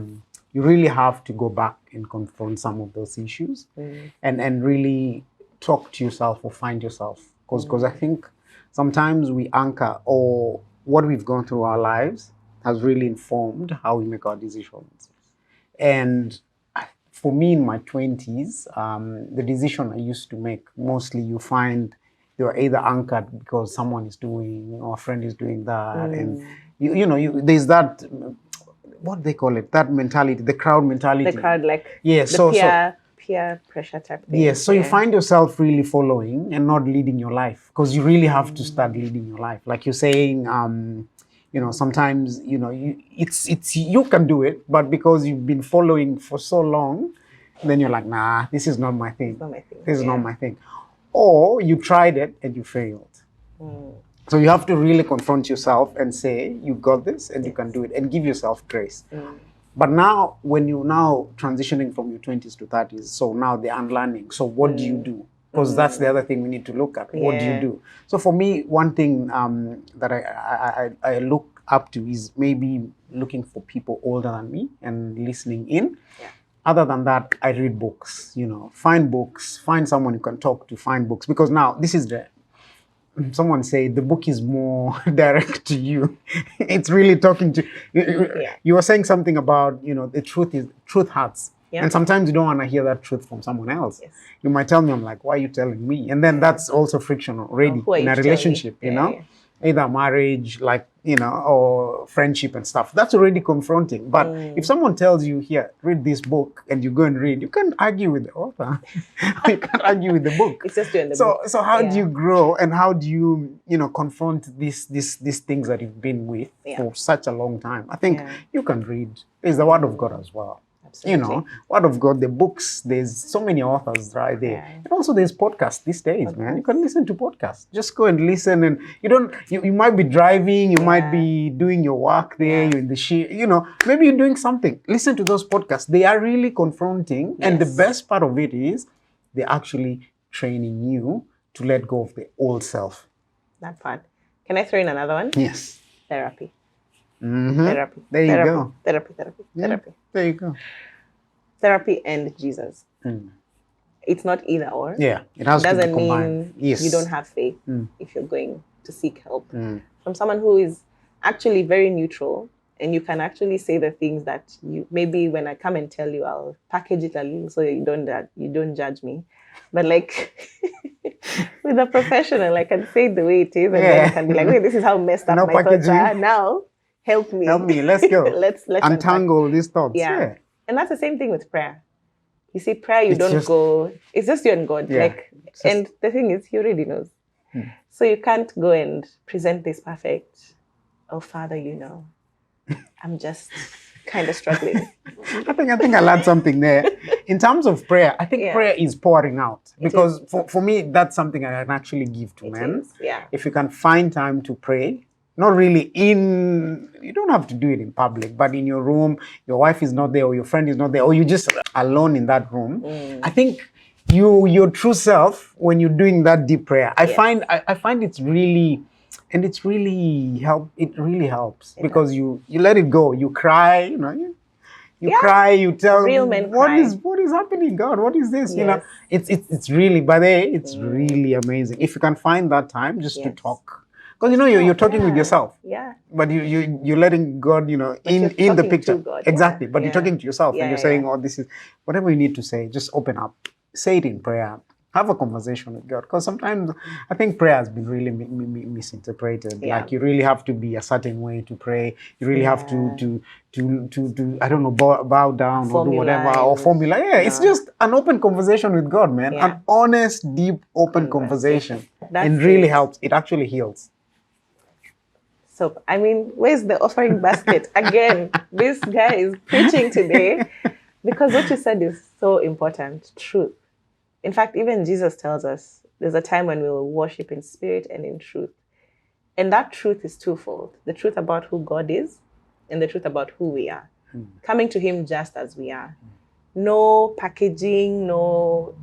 [SPEAKER 2] You really have to go back and confront some of those issues, and really talk to yourself or find yourself. Because I think sometimes we anchor, or what we've gone through our lives has really informed how we make our decisions. And for me, in my 20s, the decision I used to make, mostly you find you're either anchored because someone is doing, or a friend is doing that. And there's that, what they call it, that mentality, the crowd mentality.
[SPEAKER 1] The crowd, like peer pressure type thing.
[SPEAKER 2] Yes, so you find yourself really following and not leading your life, because you really have to start leading your life. Like you're saying, sometimes, you can do it, but because you've been following for so long, then you're like, nah, this is not my thing. This is not my thing. Or you tried it and you failed. So you have to really confront yourself and say, you got this and you can do it, and give yourself grace. But now, when you're now transitioning from your 20s to 30s, so now the unlearning. So what do you do? Because that's the other thing we need to look at. What do you do? So for me, one thing that I look up to is maybe looking for people older than me and listening in. other than that, I read books, find books, find someone you can talk to, find books. Because now, this is someone say the book is more direct to you. It's really talking to you.
[SPEAKER 1] Yeah.
[SPEAKER 2] You were saying something about, the truth hurts.
[SPEAKER 1] Yeah.
[SPEAKER 2] And sometimes you don't want to hear that truth from someone else.
[SPEAKER 1] Yes.
[SPEAKER 2] You might tell me, I'm like, why are you telling me? And then that's also friction already in a relationship,
[SPEAKER 1] Yeah.
[SPEAKER 2] Either marriage, or friendship and stuff. That's already confronting. But if someone tells you, here, read this book, and you go and read, you can't argue with the author. You can't argue with the book.
[SPEAKER 1] It's just you and the book.
[SPEAKER 2] So how do you grow, and how do you, confront these things that you've been with for such a long time? I think you can read. There's the Word of God as well.
[SPEAKER 1] Absolutely.
[SPEAKER 2] Word of God, the books, there's so many authors right there. Yeah. And also there's podcasts these days, man. You can listen to podcasts. Just go and listen, and you might be driving, you might be doing your work there, you're in the maybe you're doing something. Listen to those podcasts. They are really confronting. Yes. And the best part of it is they're actually training you to let go of the old self.
[SPEAKER 1] That part. Can I throw in another one?
[SPEAKER 2] Yes.
[SPEAKER 1] Therapy.
[SPEAKER 2] Mm-hmm.
[SPEAKER 1] Therapy.
[SPEAKER 2] There you go.
[SPEAKER 1] Therapy.
[SPEAKER 2] There you go.
[SPEAKER 1] Therapy and Jesus. It's not either or.
[SPEAKER 2] Yeah, it has to be combined.
[SPEAKER 1] Mean you don't have faith if you're going to seek help from someone who is actually very neutral, and you can actually say the things that you maybe when I come and tell you, I'll package it a little so you don't judge me, but with a professional, I can say it the way it is, and then I can be like, wait, this is how messed up my thoughts are. Now help me.
[SPEAKER 2] Let's go.
[SPEAKER 1] let's
[SPEAKER 2] untangle these thoughts.
[SPEAKER 1] Yeah. And that's the same thing with prayer. You see, prayer, it's just you and God.
[SPEAKER 2] Yeah,
[SPEAKER 1] and the thing is, He already knows. So you can't go and present this perfect, oh, Father, I'm just kind of struggling.
[SPEAKER 2] I think I learned something there. In terms of prayer, I think prayer is pouring out. Because for me, that's something I can actually give to men.
[SPEAKER 1] Yeah.
[SPEAKER 2] If you can find time to pray, not really you don't have to do it in public, but in your room, your wife is not there, or your friend is not there, or you're just alone in that room. I think your true self, when you're doing that deep prayer, I find it's really, and it's really it really helps because you let it go, you cry, you cry, you tell
[SPEAKER 1] real men
[SPEAKER 2] what is happening, God, what is this?
[SPEAKER 1] Yes.
[SPEAKER 2] It's really, by the way, it's really amazing if you can find that time just to talk. Because you're talking with yourself.
[SPEAKER 1] Yeah.
[SPEAKER 2] But you're letting God, in the picture.
[SPEAKER 1] God,
[SPEAKER 2] exactly. But you're talking to yourself and you're saying,
[SPEAKER 1] yeah.
[SPEAKER 2] oh, this is whatever you need to say, just open up. Say it in prayer. Have a conversation with God. Because sometimes I think prayer has been really misinterpreted.
[SPEAKER 1] Yeah.
[SPEAKER 2] Like you really have to be a certain way to pray. You really have to I don't know, bow down or do whatever or formula. Yeah, it's just an open conversation with God, man.
[SPEAKER 1] Yeah.
[SPEAKER 2] An honest, deep, open conversation. And really helps. It actually heals.
[SPEAKER 1] So, where's the offering basket? Again, this guy is preaching today because what you said is so important. Truth. In fact, even Jesus tells us there's a time when we will worship in spirit and in truth. And that truth is twofold. The truth about who God is and the truth about who we are. Coming to Him just as we are. No packaging, no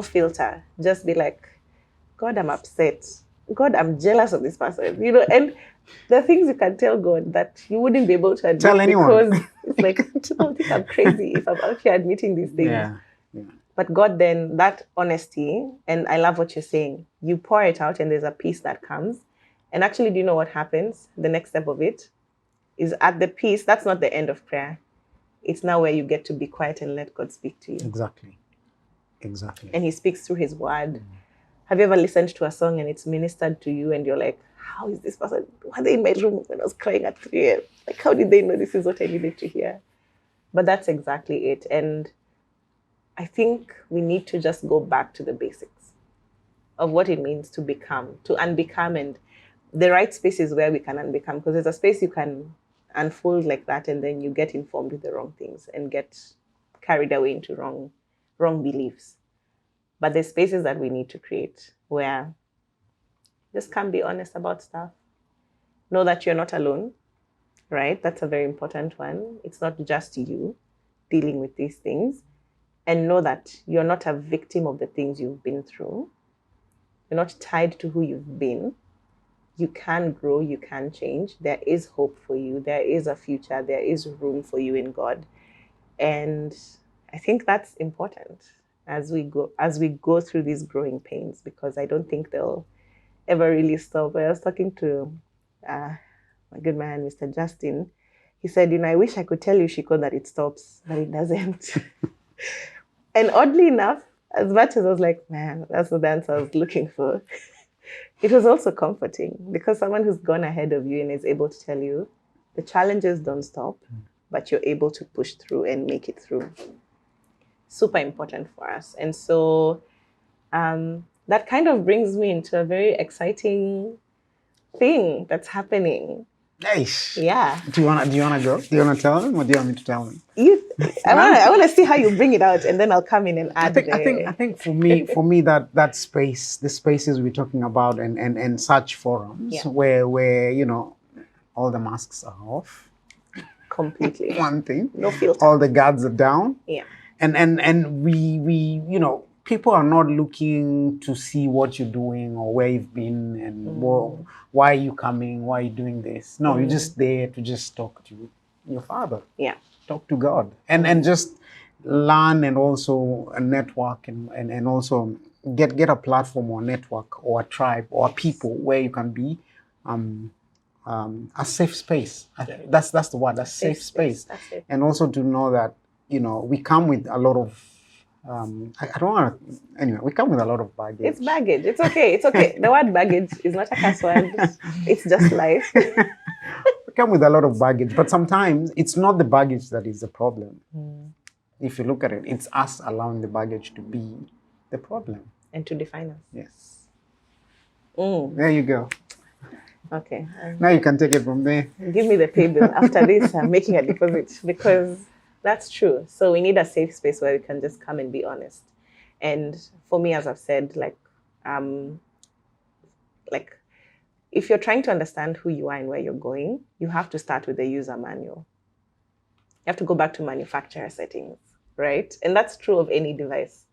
[SPEAKER 1] filter. Just be like, God, I'm upset. God, I'm jealous of this person. And the things you can tell God that you wouldn't be able to admit
[SPEAKER 2] tell anyone.
[SPEAKER 1] Because it's like, I think I'm crazy if I'm out here admitting these things.
[SPEAKER 2] Yeah.
[SPEAKER 1] But God, then that honesty, and I love what you're saying, you pour it out and there's a peace that comes. And actually, do you know what happens? The next step of it is at the peace. That's not the end of prayer. It's now where you get to be quiet and let God speak to you.
[SPEAKER 2] Exactly.
[SPEAKER 1] And He speaks through His word. Have you ever listened to a song and it's ministered to you and you're like, how is this person? Were they in my room when I was crying at 3 a.m.? Like, how did they know this is what I needed to hear? But that's exactly it. And I think we need to just go back to the basics of what it means to become, to unbecome, and the right space is where we can unbecome, because there's a space you can unfold like that and then you get informed with the wrong things and get carried away into wrong beliefs. But there's spaces that we need to create where just can be honest about stuff. Know that you're not alone, right? That's a very important one. It's not just you dealing with these things. And know that you're not a victim of the things you've been through. You're not tied to who you've been. You can grow, you can change. There is hope for you. There is a future. There is room for you in God. And I think that's important as we go through these growing pains, because I don't think they'll ever really stop. I was talking to my good man, Mr. Justin. He said, I wish I could tell you, Shiko, that it stops, but it doesn't. And oddly enough, as much as I was like, man, that's the answer I was looking for, it was also comforting, because someone who's gone ahead of you and is able to tell you the challenges don't stop, but you're able to push through and make it through. Super important for us. And so that kind of brings me into a very exciting thing that's happening.
[SPEAKER 2] Nice.
[SPEAKER 1] Yeah.
[SPEAKER 2] Do you wanna go? Do you wanna tell them, or do you want me to tell them?
[SPEAKER 1] I wanna see how you bring it out, and then I'll come in and add.
[SPEAKER 2] I think for me that space, the spaces we're talking about, and such forums where all the masks are off.
[SPEAKER 1] Completely.
[SPEAKER 2] One thing.
[SPEAKER 1] No filter.
[SPEAKER 2] All the guards are down.
[SPEAKER 1] Yeah.
[SPEAKER 2] And we people are not looking to see what you're doing or where you've been and why are you coming, why are you doing this. No, you're just there to just talk to your Father.
[SPEAKER 1] Yeah.
[SPEAKER 2] Talk to God. And just learn, and also a network, and also get a platform or a network or a tribe or a people where you can be a safe space. That's the word, a safe space.
[SPEAKER 1] That's it.
[SPEAKER 2] And also to know that, we come with a lot of I don't want to. Anyway, we come with a lot of baggage.
[SPEAKER 1] It's baggage. It's okay. It's okay. The word baggage is not a curse word. It's just life.
[SPEAKER 2] We come with a lot of baggage, but sometimes it's not the baggage that is the problem. If you look at it, it's us allowing the baggage to be the problem
[SPEAKER 1] and to define us.
[SPEAKER 2] Yes. There you go.
[SPEAKER 1] Okay.
[SPEAKER 2] Now you can take it from there.
[SPEAKER 1] Give me the pay bill. After this, I'm making a deposit, because that's true. So we need a safe space where we can just come and be honest. And for me, as I've said, like if you're trying to understand who you are and where you're going, you have to start with the user manual. You have to go back to manufacturer settings, right? And that's true of any device.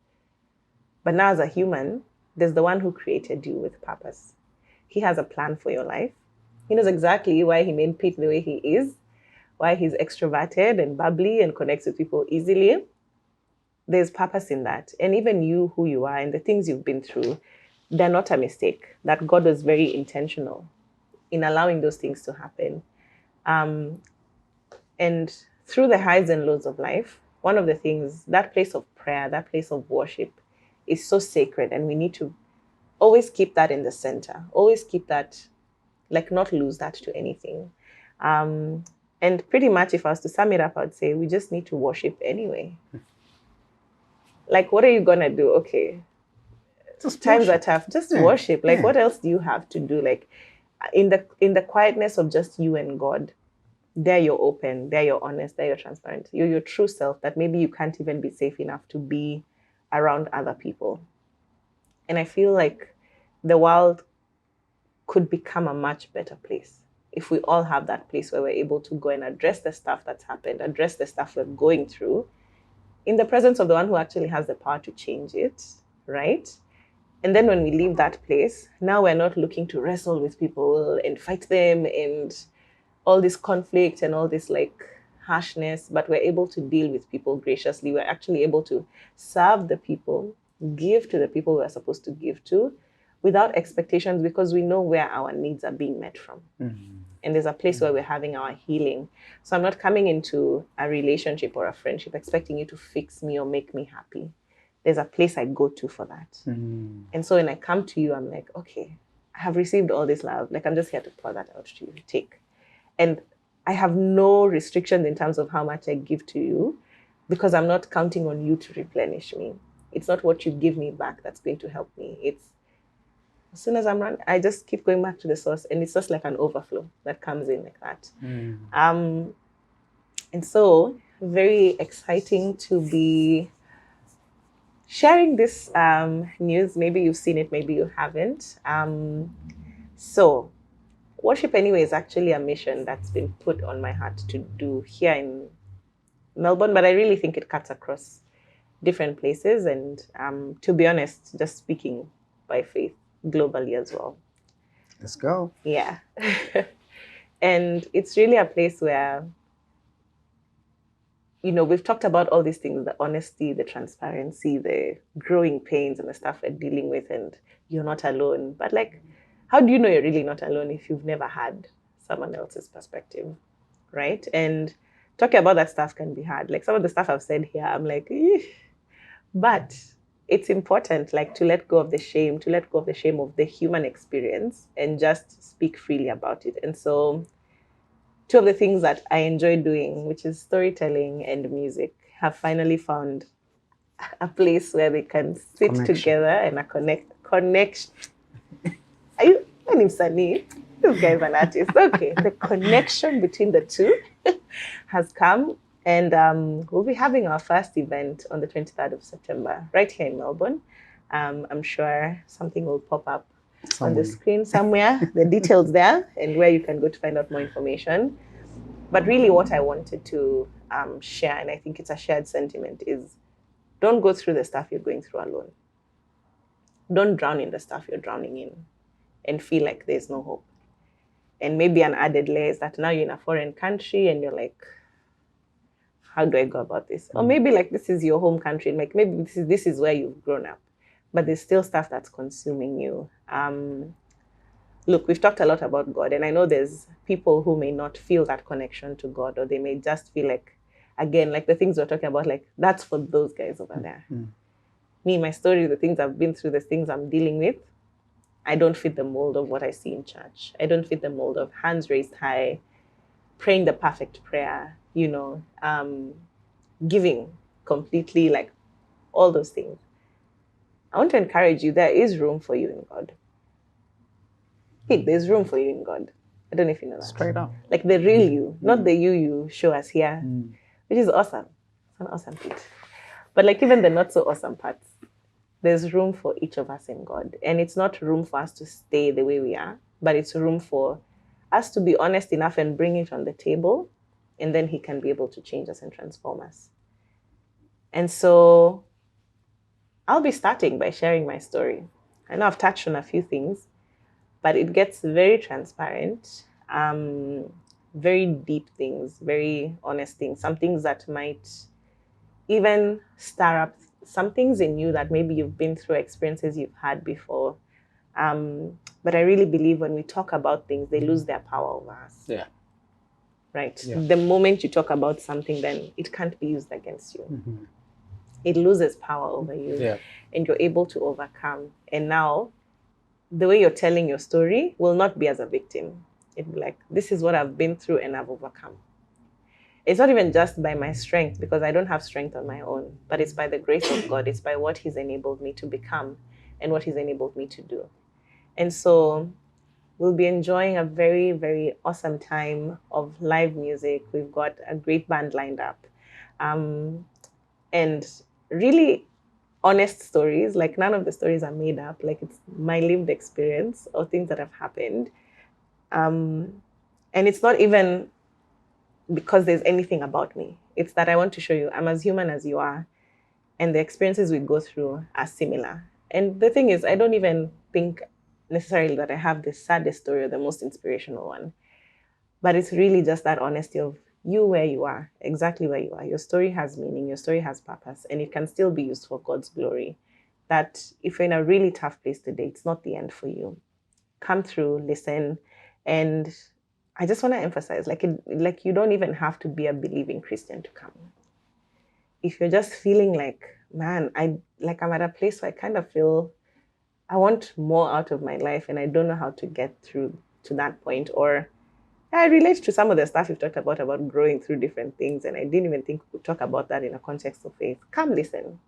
[SPEAKER 1] But now as a human, there's the one who created you with purpose. He has a plan for your life. He knows exactly why he made Pete the way he is, why he's extroverted and bubbly and connects with people easily. There's purpose in that. And even you, who you are, and the things you've been through, they're not a mistake. That God was very intentional in allowing those things to happen. And through the highs and lows of life, one of the things, that place of prayer, that place of worship is so sacred. And we need to always keep that in the center. Always keep that, not lose that to anything. And pretty much, if I was to sum it up, I would say we just need to worship anyway. What are you going to do? Okay, times are tough. Just worship. What else do you have to do? In the quietness of just you and God, there you're open, there you're honest, there you're transparent. You're your true self, that maybe you can't even be safe enough to be around other people. And I feel like the world could become a much better place if we all have that place where we're able to go and address the stuff that's happened, address the stuff we're going through, in the presence of the one who actually has the power to change it, right? And then when we leave that place, now we're not looking to wrestle with people and fight them and all this conflict and all this harshness, but we're able to deal with people graciously. We're actually able to serve the people, give to the people we're supposed to give to, without expectations, because we know where our needs are being met from. And there's a place where we're having our healing. So I'm not coming into a relationship or a friendship expecting you to fix me or make me happy. There's a place I go to for that. And so when I come to you, I'm like, okay, I have received all this love. I'm just here to pour that out to you. Take. And I have no restrictions in terms of how much I give to you, because I'm not counting on you to replenish me. It's not what you give me back that's going to help me. It's as soon as I'm running, I just keep going back to the source, and it's just like an overflow that comes in like that. And so very exciting to be sharing this news. Maybe you've seen it, maybe you haven't. So Worship Anyway is actually a mission that's been put on my heart to do here in Melbourne, but I really think it cuts across different places. And to be honest, just speaking by faith globally as well.
[SPEAKER 2] Let's go.
[SPEAKER 1] Yeah. And it's really a place where we've talked about all these things, the honesty, the transparency, the growing pains and the stuff we're dealing with, and you're not alone. But like, how do you know you're really not alone if you've never had someone else's perspective, right? And talking about that stuff can be hard. Like some of the stuff I've said here, I'm like, but it's important, like, to let go of the shame, of the human experience and just speak freely about it. And so two of the things that I enjoy doing, which is storytelling and music, have finally found a place where they can sit together and connect. Are you my name's Sunny? This guy's an artist. Okay. The connection between the two has come. And we'll be having our first event on the 23rd of September, right here in Melbourne. I'm sure something will pop up on the screen somewhere, the details there, and where you can go to find out more information. But really what I wanted to share, and I think it's a shared sentiment, is don't go through the stuff you're going through alone. Don't drown in the stuff you're drowning in and feel like there's no hope. And maybe an added layer is that now you're in a foreign country and you're like, how do I go about this? Or maybe like this is your home country, and like maybe this is where you've grown up, but there's still stuff that's consuming you. Look, we've talked a lot about God, and I know there's people who may not feel that connection to God, or they may just feel like, again, like the things we're talking about, like that's for those guys over there. Me, my story, the things I've been through, the things I'm dealing with, I don't fit the mold of what I see in church. I don't fit the mold of hands raised high, praying the perfect prayer, giving completely, like all those things. I want to encourage you, there is room for you in God. Hey, there's room for you in God. I don't know if you know that.
[SPEAKER 2] Straight up.
[SPEAKER 1] Like the real you, not the you show us here, which is awesome. It's an awesome bit. But like even the not so awesome parts, there's room for each of us in God. And it's not room for us to stay the way we are, but it's room for us to be honest enough and bring it on the table, and then he can be able to change us and transform us. And so I'll be starting by sharing my story. I know I've touched on a few things, but it gets very transparent, very deep things, very honest things, some things that might even stir up some things in you that maybe you've been through, experiences you've had before. But I really believe when we talk about things, they lose their power over us.
[SPEAKER 2] Yeah.
[SPEAKER 1] Right? Yeah. The moment you talk about something, then it can't be used against you. It loses power over you. Yeah. And you're able to overcome. And now, the way you're telling your story will not be as a victim. It'll be like, this is what I've been through and I've overcome. It's not even just by my strength, because I don't have strength on my own, but it's by the grace of God. It's by what he's enabled me to become and what he's enabled me to do. And so we'll be enjoying a very, very awesome time of live music. We've got a great band lined up. And really honest stories. Like none of the stories are made up. Like it's my lived experience or things that have happened. And it's not even because there's anything about me. It's that I want to show you I'm as human as you are, and the experiences we go through are similar. And the thing is, I don't even think necessarily that I have the saddest story or the most inspirational one, but it's really just that honesty of you where you are, exactly where you are. Your story has meaning, your story has purpose, and it can still be used for God's glory. That if you're in a really tough place today, it's not the end for you. Come through, listen, and I just want to emphasize, like you don't even have to be a believing Christian to come. If you're just feeling like, man, I'm at a place where I kind of feel I want more out of my life and I don't know how to get through to that point, or I relate to some of the stuff you've talked about growing through different things, and I didn't even think we could talk about that in a context of faith. Come listen.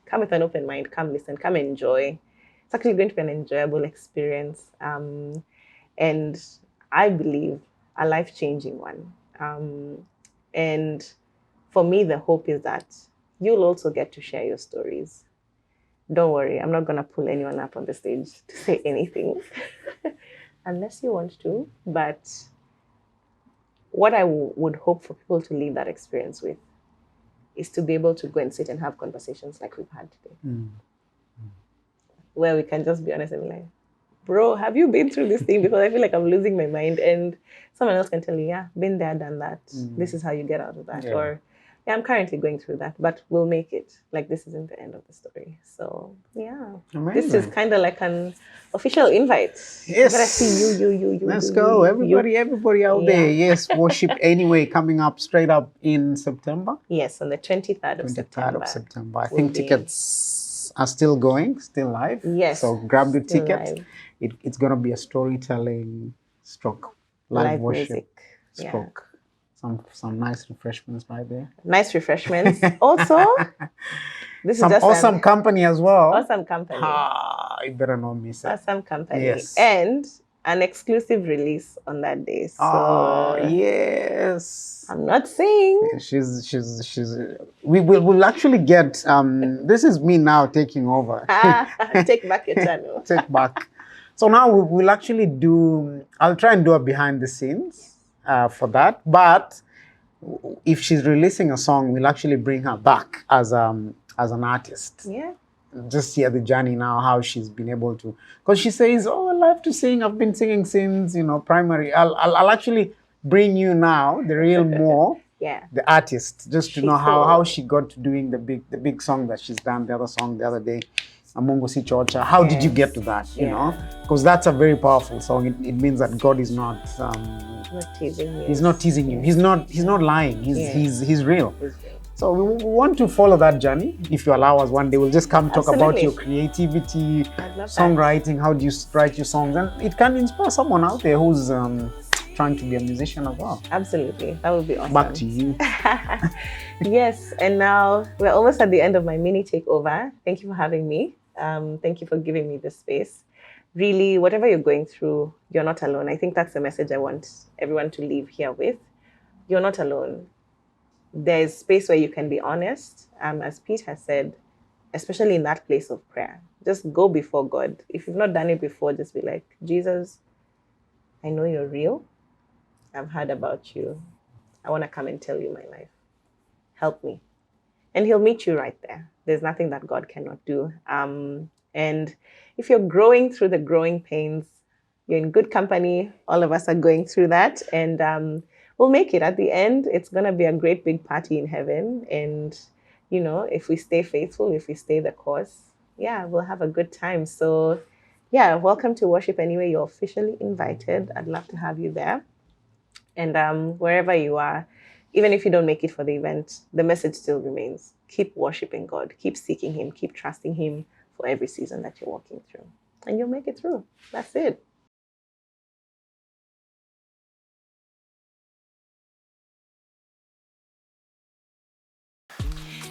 [SPEAKER 1] Come with an open mind. Come listen. Come enjoy. It's actually going to be an enjoyable experience. And I believe a life-changing one. And for me, the hope is that you'll also get to share your stories. Don't worry, I'm not going to pull anyone up on the stage to say anything, unless you want to. But what I would hope for people to leave that experience with is to be able to go and sit and have conversations like we've had today, where we can just be honest and be like, bro, have you been through this thing? Because I feel like I'm losing my mind. And someone else can tell you, yeah, been there, done that. This is how you get out of that. Yeah. Or Yeah, I'm currently going through that, but we'll make it. Like, this isn't the end of the story. So, yeah.
[SPEAKER 2] Amazing.
[SPEAKER 1] This is kind of like an official invite.
[SPEAKER 2] Yes.
[SPEAKER 1] Gotta see you.
[SPEAKER 2] Let's go. Everybody out there. Yes, Worship Anyway coming up straight up in September.
[SPEAKER 1] Yes, on the 23rd of September.
[SPEAKER 2] 23rd of September. I think tickets are still going, still live.
[SPEAKER 1] Yes.
[SPEAKER 2] So grab the tickets. It's going to be a storytelling stroke, live worship
[SPEAKER 1] music.
[SPEAKER 2] stroke. Some nice refreshments right there.
[SPEAKER 1] Nice refreshments. Also, this
[SPEAKER 2] some
[SPEAKER 1] is just
[SPEAKER 2] awesome company as well.
[SPEAKER 1] Awesome company.
[SPEAKER 2] You better not miss it.
[SPEAKER 1] Awesome company.
[SPEAKER 2] Yes.
[SPEAKER 1] And an exclusive release on that day. So
[SPEAKER 2] yes.
[SPEAKER 1] I'm not saying.
[SPEAKER 2] We'll actually get this is me now taking over.
[SPEAKER 1] Take back your channel.
[SPEAKER 2] Take back. So now we'll actually I'll try and do a behind the scenes for that. But if she's releasing a song, we'll actually bring her back as an artist.
[SPEAKER 1] Yeah.
[SPEAKER 2] Just hear the journey now, how she's been able to, because she says, "Oh, I love to sing. I've been singing since primary." I'll actually bring you now the real the artist, just to know how she got to doing the big song that she's done, the other song the other day, Mungu Si Chocha. How did you get to that? You know, because that's a very powerful song. It means that God is not
[SPEAKER 1] teasing you.
[SPEAKER 2] He's not teasing you. He's not lying. He's real. So we want to follow that journey. If you allow us one day, we'll just come talk about your creativity, songwriting, how do you write your songs, and it can inspire someone out there who's trying to be a musician as well.
[SPEAKER 1] Absolutely, that would be awesome.
[SPEAKER 2] Back to you.
[SPEAKER 1] Yes, and now we're almost at the end of my mini takeover. Thank you for having me. Thank you for giving me this space. Really, whatever you're going through, you're not alone. I think that's the message I want everyone to leave here with. You're not alone. There's space where you can be honest. As Pete has said, especially in that place of prayer, just go before God. If you've not done it before, just be like, Jesus, I know you're real. I've heard about you. I want to come and tell you my life. Help me. And he'll meet you right there. There's nothing that God cannot do. And if you're growing through the growing pains, you're in good company. All of us are going through that. And we'll make it. At the end, it's going to be a great big party in heaven. And, if we stay faithful, if we stay the course, we'll have a good time. So, welcome to Worship Anyway. You're officially invited. I'd love to have you there. And wherever you are, even if you don't make it for the event, the message still remains. Keep worshiping God. Keep seeking him. Keep trusting him for every season that you're walking through. And you'll make it through. That's it.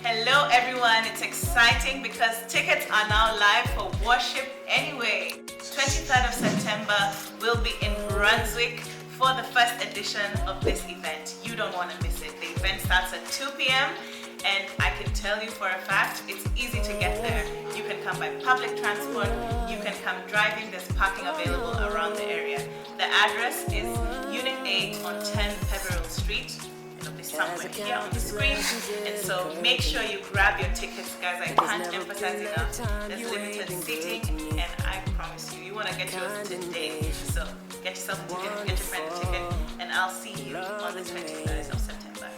[SPEAKER 1] Hello everyone, it's exciting because tickets are now live for Worship Anyway. 23rd of September, we'll be in Brunswick for the first edition of this event. You don't want to miss it. The event starts at 2 p.m. and I can tell you for a fact, it's easy to get there. You can come by public transport, you can come driving, there's parking available around the area. The address is Unit 8 on 10 Peveril Street. It'll be somewhere here on the screen. And so make sure you grab your tickets, guys. I can't emphasize enough. There's limited seating, and I promise you, you want to get yours today. So get yourself a ticket, get your friend a ticket, and I'll see you on the 23rd of September.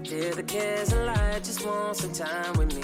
[SPEAKER 3] Did the cares and light just want some time with me?